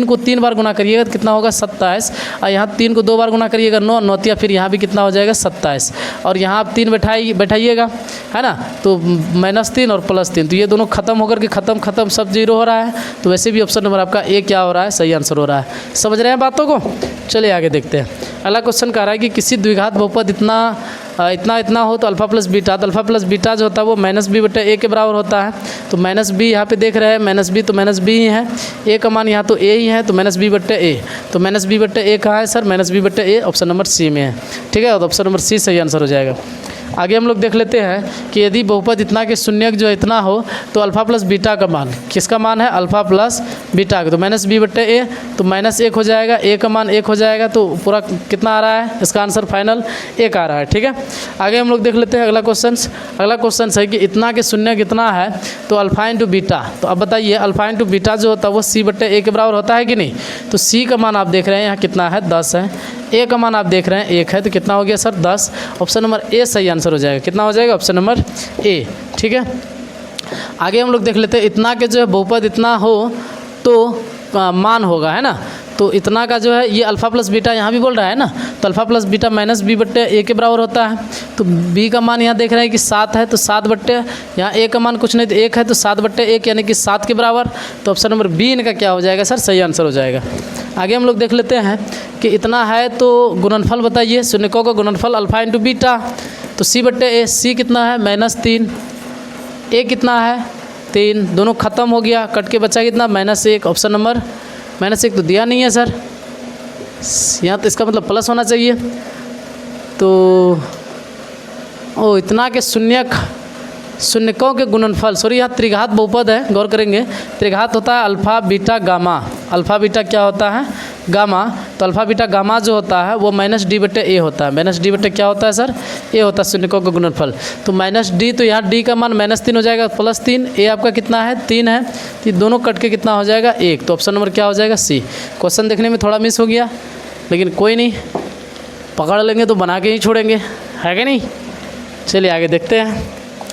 को 3 बार गुना करिएगा तो कितना होगा? 27, और यहाँ 3 को 2 बार गुना करिएगा 9, 9 फिर यहाँ भी कितना हो जाएगा? 27, और यहाँ आप 3 बैठाइएगा, है ना, तो -3 और +3, तो ये दोनों खत्म होकर के खत्म सब 0 हो रहा है। तो वैसे भी ऑप्शन नंबर आपका ए क्या हो रहा है? सही आंसर हो रहा है। समझ रहे हैं बातों को? चलिए आगे देखते हैं। अगला क्वेश्चन कह रहा है कि किसी द्विघात बहुपद इतना हो तो अल्फा + बीटा, तो अल्फा + बीटा जो होता है वो -b/a के बराबर होता है। तो -b यहाँ पे देख रहे हैं, -b तो -b ही है, a का मान यहाँ तो a ही है, तो -b/a, तो -b/a कहाँ है sir? -b/a option number C में है। ठीक है, तो ऑप्शन नंबर सी सही आंसर हो जाएगा। आगे हम लोग देख लेते हैं कि यदि बहुपद इतना के शून्यक जो इतना हो तो अल्फ़ा प्लस बीटा का मान, किसका मान है, अल्फ़ा प्लस बीटा का, तो माइनस बी बट्टे ए, तो माइनस 1 हो जाएगा, ए का मान 1 हो जाएगा, तो पूरा कितना आ रहा है, इसका आंसर फाइनल 1 आ रहा है। ठीक है, आगे हम लोग देख लेते हैं अगला क्वेश्चन। अगला क्वेश्चन है कि इतना के शून्य कितना है तो अल्फ़ा इंटू बीटा, तो अब बताइए अल्फ़ा इंटू बीटा जो होता है वो सी बट्टे ए के बराबर होता है कि नहीं, तो सी का मान आप देख रहे हैं यहाँ कितना है, 10 है, ए का मान आप देख रहे हैं 1 है, तो कितना हो गया सर, 10। ऑप्शन नंबर ए सही आंसर हो जाएगा, कितना हो जाएगा, ऑप्शन नंबर ए। ठीक है, आगे हम लोग देख लेते हैं इतना के जो है बहुपद इतना हो तो मान होगा, है ना, तो इतना का जो है ये अल्फ़ा प्लस बीटा यहाँ भी बोल रहा है ना, तो alpha plus beta minus B बट्टे ए के बराबर होता है, तो बी का मान यहाँ देख रहे हैं कि 7 है, तो 7 बट्टे यहाँ ए का मान कुछ नहीं तो 1 है, तो 7 बट्टे 1 यानी कि 7 के बराबर, तो ऑप्शन नंबर बी इनका क्या हो जाएगा सर, सही आंसर हो जाएगा। आगे हम लोग देख लेते हैं कि इतना है तो गुणनफल बताइए, शून्यकों का गुणनफल अल्फ़ा इंटू बीटा, तो सी बट्टे ए, सी कितना है -3, ए कितना है 3, दोनों ख़त्म हो गया, कट के बचा कितना -1, ऑप्शन नंबर -1 तो दिया नहीं है सर, यहाँ तो इसका मतलब प्लस होना चाहिए, तो इतना के शून्यकों के गुणनफल, सॉरी यहाँ त्रिघात बहुपद है, गौर करेंगे, त्रिघात होता है alpha beta gamma, alpha beta क्या होता है, गामा, तो अल्फ़ा बीटा गामा जो होता है वो माइनस डी बट्टे ए होता है, माइनस डी बट्टे क्या होता है सर, ए होता है शून्यकों का गुणनफल, तो माइनस डी, तो यहाँ डी का मान -3 हो जाएगा, +3, ए आपका कितना है 3 है, तो दोनों कट के कितना हो जाएगा 1, तो ऑप्शन नंबर क्या हो जाएगा सी। क्वेश्चन देखने में थोड़ा मिस हो गया, लेकिन कोई नहीं, पकड़ लेंगे तो बना के ही छोड़ेंगे, है कि नहीं। चलिए आगे देखते हैं।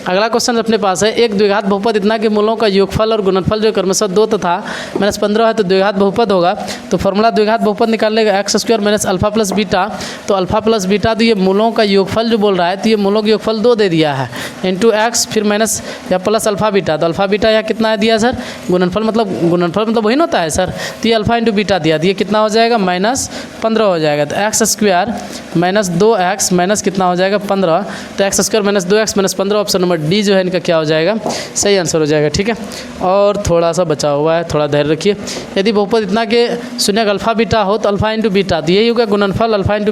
अगला क्वेश्चन अपने पास है, एक द्विघात बहुपद इतना के मूलों का योगफल और गुणनफल जो क्रमशः 2 तथा -15 है तो द्विघात बहुपद होगा, तो फॉर्मूला द्विघात बहुपद निकालने का x² minus alpha plus beta, तो अल्फ़ा प्लस बीटा तो ये मूलों का योगफल जो बोल रहा है, तो ये मूलों का योगफल 2 दे दिया है, इंटू एक्स फिर माइनस या प्लस अल्फ़ा बीटा, तो अल्फ़ा बीटा यहाँ कितना है दिया सर, गुणनफल मतलब वही होता है सर, तो ये अल्फ़ा इंटू बीटा दिया, तो ये कितना हो जाएगा -15 हो जाएगा, तो x² माइनस 2x माइनस कितना हो जाएगा 15, तो x² minus 2x minus 15, option number D जो है इनका क्या हो जाएगा, सही आंसर हो जाएगा। ठीक है, और थोड़ा सा बचा हुआ है, थोड़ा धैर्य रखिए। यदि बहुपद इतना के शून्यक अल्फ़ा बीटा हो तो अल्फ़ा इंटू बीटा, तो यही होगा गुणनफल अल्फ़ा इंटू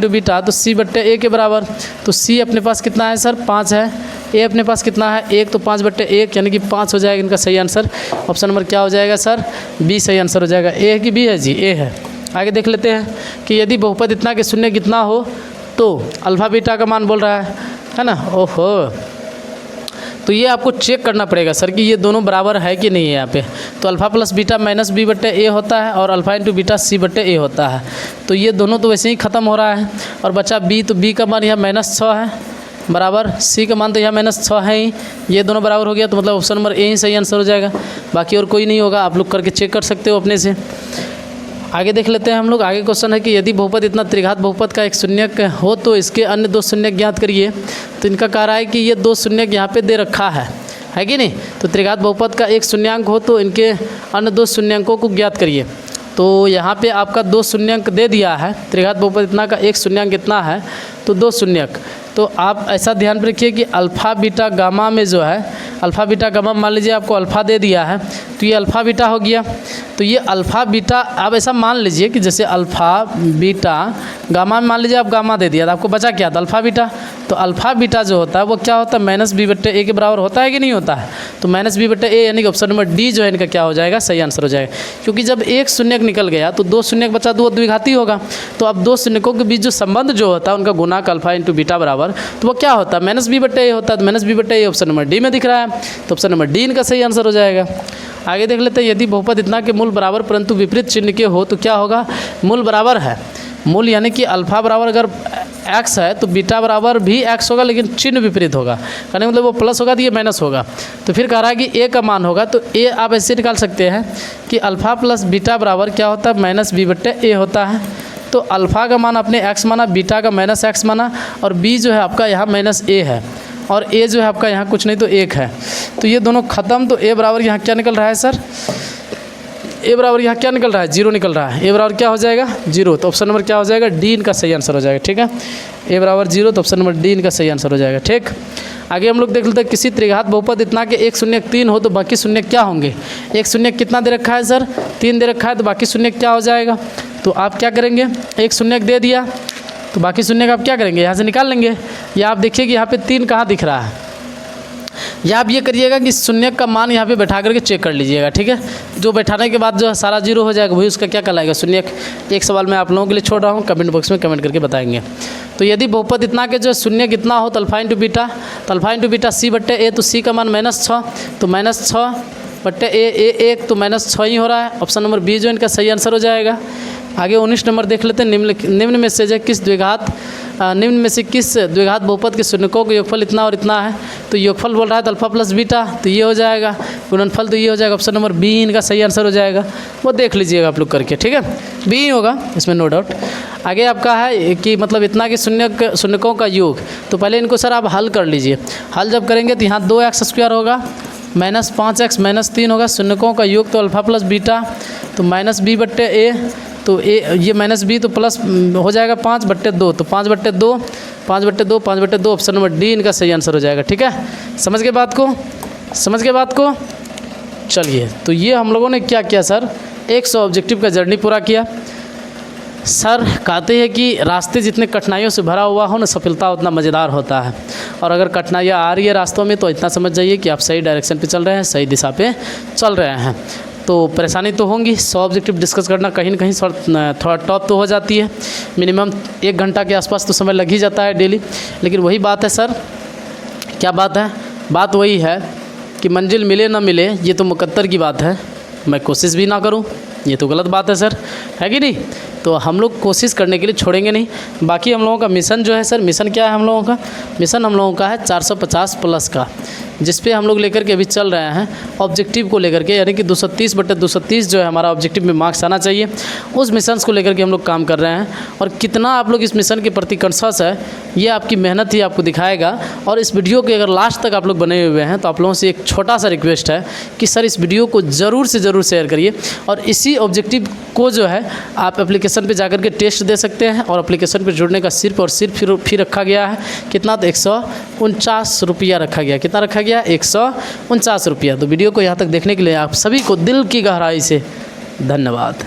बीटा, तो सी बट्टे ए के बराबर, तो सी अपने पास कितना है सर 5 है, ए अपने पास कितना है 1, तो 5 बट्टे 1 यानी कि 5 हो जाएगा इनका सही आंसर, ऑप्शन नंबर क्या हो जाएगा सर, बी सही आंसर हो जाएगा। ए है कि बी है जी, ए है। आगे देख लेते हैं कि यदि बहुपद इतना के शून्य कितना हो तो अल्फ़ा बीटा का मान बोल रहा है ना, ओहो, तो ये आपको चेक करना पड़ेगा सर कि ये दोनों बराबर है कि नहीं है यहाँ पे, तो alpha plus beta minus B बट्टे ए होता है और अल्फ़ा इंटू बीटा सी बट्टे ए होता है, तो ये दोनों तो वैसे ही ख़त्म हो रहा है, और बचा बी, तो बी का मान यहाँ -6 है बराबर, सी का मान तो यहाँ -6 है ही, ये दोनों बराबर हो गया, तो मतलब ऑप्शन नंबर ए ही सही आंसर हो जाएगा, बाकी और कोई नहीं होगा, आप लोग करके चेक कर सकते हो अपने से। आगे देख लेते हैं हम लोग। आगे क्वेश्चन है कि यदि बहुपद इतना त्रिघात बहुपद का एक शून्यक हो तो इसके अन्य 2 शून्यक ज्ञात करिए, तो इनका कह रहा है कि ये 2 शून्यक यहाँ पे दे रखा है कि नहीं, तो त्रिघात बहुपद का एक शून्यांक हो तो इनके अन्य 2 शून्यंकों को ज्ञात करिए, तो यहाँ पे आपका 2 शून्यंक दे दिया है, त्रिघात बहुपद इतना का एक शून्यंक कितना है तो 2 शून्यक, तो आप ऐसा ध्यान रखिए कि अल्फ़ा बीटा गामा में जो है, अल्फ़ा बीटा गामा मान लीजिए आपको अल्फ़ा दे दिया है, तो ये अल्फ़ा बीटा हो गया, तो ये अल्फ़ा बीटा आप ऐसा मान लीजिए कि जैसे अल्फ़ा बीटा गामा में मान लीजिए आप गामा दे दिया, तो आपको बचा क्या था अल्फ़ा बीटा, तो अल्फ़ा बीटा जो होता है वो क्या होता है माइनस बी बट्टे ए के बराबर होता है कि नहीं होता है, तो माइनस बी बट्टे ए यानी कि ऑप्शन नंबर डी जो है इनका क्या हो जाएगा, सही आंसर हो जाएगा, क्योंकि जब एक शून्यक निकल गया तो 2 शून्यक बचा, 2 द्विघाती होगा, तो अब 2 शून्यकों के बीच जो संबंध जो होता है उनका गुणाक अल्फ़ा इंटू बीटा बराबर, तो वो क्या होता है माइनस बी बट्टे ए होता है, तो माइनस बी बट्टे ए ऑप्शन नंबर डी में दिख रहा है, तो ऑप्शन नंबर डी इनका सही आंसर हो जाएगा। आगे देख लेते हैं, यदि बहुपद इतना के मूल बराबर परंतु विपरीत चिन्ह के हो तो क्या होगा, मूल बराबर है, मूल यानी कि अल्फ़ा बराबर अगर x है तो बीटा बराबर भी x होगा, लेकिन चिन्ह विपरीत होगा, कहने मतलब वो प्लस होगा तो ये माइनस होगा, तो फिर कह रहा है कि a का मान होगा, तो a आप ऐसे निकाल सकते हैं कि अल्फ़ा प्लस बीटा बराबर क्या होता है माइनस बी बट्टे ए होता है, तो अल्फ़ा का मान आपने x माना, बीटा का -x माना, और b जो है आपका यहाँ -a है, और a जो है आपका यहाँ कुछ नहीं तो 1 है, तो ये दोनों ख़त्म, तो a बराबर यहाँ क्या निकल रहा है सर, ए बराबर यहाँ क्या निकल रहा है 0 निकल रहा है, ए बराबर क्या हो जाएगा 0, तो ऑप्शन नंबर क्या हो जाएगा डी इनका सही आंसर हो जाएगा। ठीक है, ए बराबर 0, तो ऑप्शन नंबर डी इनका सही आंसर हो जाएगा। ठीक, आगे हम लोग देख लेते हैं, किसी त्रिघात बहुपद इतना के एक शून्यक 3 हो तो बाकी शून्यक क्या होंगे, एक शून्यक कितना दे रखा है सर 3 दे रखा है, तो बाकी शून्यक क्या हो जाएगा, तो आप क्या करेंगे, एक शून्यक दे दिया तो बाकी शून्य का आप क्या करेंगे, यहाँ से निकाल लेंगे। या आप देखिए कि यहाँ पे 3 कहाँ दिख रहा है, या आप ये करिएगा कि शून्य का मान यहाँ पे बैठा करके चेक कर लीजिएगा, ठीक है। जो बैठाने के बाद जो है सारा जीरो हो जाएगा, वही उसका क्या कहलाएगा, शून्य। एक सवाल मैं आप लोगों के लिए छोड़ रहा हूँ, कमेंट बॉक्स में कमेंट करके बताएंगे। तो यदि बहुपद इतना के जो शून्य कितना हो तो अल्फा इंटू बीटा, तो अल्फा इंटू बीटा सी बट्टे ए, तो सी का मान -6, तो -6 बट्टे ए 1, तो -6 ही हो रहा है। ऑप्शन नंबर बी जो इनका सही आंसर हो जाएगा। आगे 19 नंबर देख लेते हैं। निम्न में से किस द्विघात बहुपद के शून्यकों का योगफल इतना और इतना है। तो योगफल बोल रहा है तो अल्फा प्लस बीटा, तो ये हो जाएगा। गुणनफल तो ये हो जाएगा। ऑप्शन नंबर बी इनका सही आंसर हो जाएगा, वो देख लीजिएगा आप लोग करके, ठीक है। बी ही होगा, इसमें नो डाउट। आगे आपका है कि मतलब इतना कि शून्यकों का योग, तो पहले इनको सर आप हल कर लीजिए। हल जब करेंगे तो यहाँ 2x² होगा, -5x -3 होगा, शून्यकों का योग तो अल्फा प्लस बीटा, तो -b बट्टे ए, तो ए ये -b तो प्लस हो जाएगा 5/2, तो 5/2 5/2 5/2, ऑप्शन नंबर डी इनका सही आंसर हो जाएगा, ठीक है। समझ गए बात को, चलिए। तो ये हम लोगों ने क्या किया सर, 100 ऑब्जेक्टिव का जर्नी पूरा किया। सर कहते हैं कि रास्ते जितने कठिनाइयों से भरा हुआ हो ना, सफलता उतना मज़ेदार होता है। और अगर कठिनाइयाँ आ रही है रास्तों में, तो इतना समझ जाइए कि आप सही डायरेक्शन पे चल रहे हैं, सही दिशा पे चल रहे हैं। तो परेशानी तो होंगी, 100 ऑब्जेक्टिव डिस्कस करना कहीं ना कहीं थोड़ा टॉप तो हो जाती है। मिनिमम 1 घंटा के आसपास तो समय लग ही जाता है डेली। लेकिन वही बात है सर, क्या बात है, बात वही है कि मंजिल मिले ना मिले ये तो मुकद्दर की बात है, मैं कोशिश भी ना करूं ये तो गलत बात है सर, है कि नहीं। तो हम लोग कोशिश करने के लिए छोड़ेंगे नहीं। बाकी हम लोगों का मिशन जो है सर, मिशन क्या है हम लोगों का, मिशन हम लोगों का है 450 प्लस का, जिस पे हम लोग लेकर के अभी चल रहे हैं ऑब्जेक्टिव को लेकर के, यानी कि 230/230 जो है हमारा ऑब्जेक्टिव में मार्क्स आना चाहिए। उस मिशन को लेकर के हम लोग काम कर रहे हैं। और कितना आप लोग इस मिशन के प्रति कॉन्शियस है, ये आपकी मेहनत ही आपको दिखाएगा। और इस वीडियो के अगर लास्ट तक आप लोग बने हुए हैं, तो आप लोगों से एक छोटा सा रिक्वेस्ट है कि सर इस वीडियो को ज़रूर से ज़रूर शेयर करिए। और इसी ऑब्जेक्टिव को जो है आप एप्लीकेशन पे जाकर के टेस्ट दे सकते हैं। और एप्लीकेशन पे जुड़ने का सिर्फ और सिर्फ फी रखा गया है कितना, तो 149 रुपया रखा गया। कितना रखा गया, 149 रुपया। तो वीडियो को यहाँ तक देखने के लिए आप सभी को दिल की गहराई से धन्यवाद।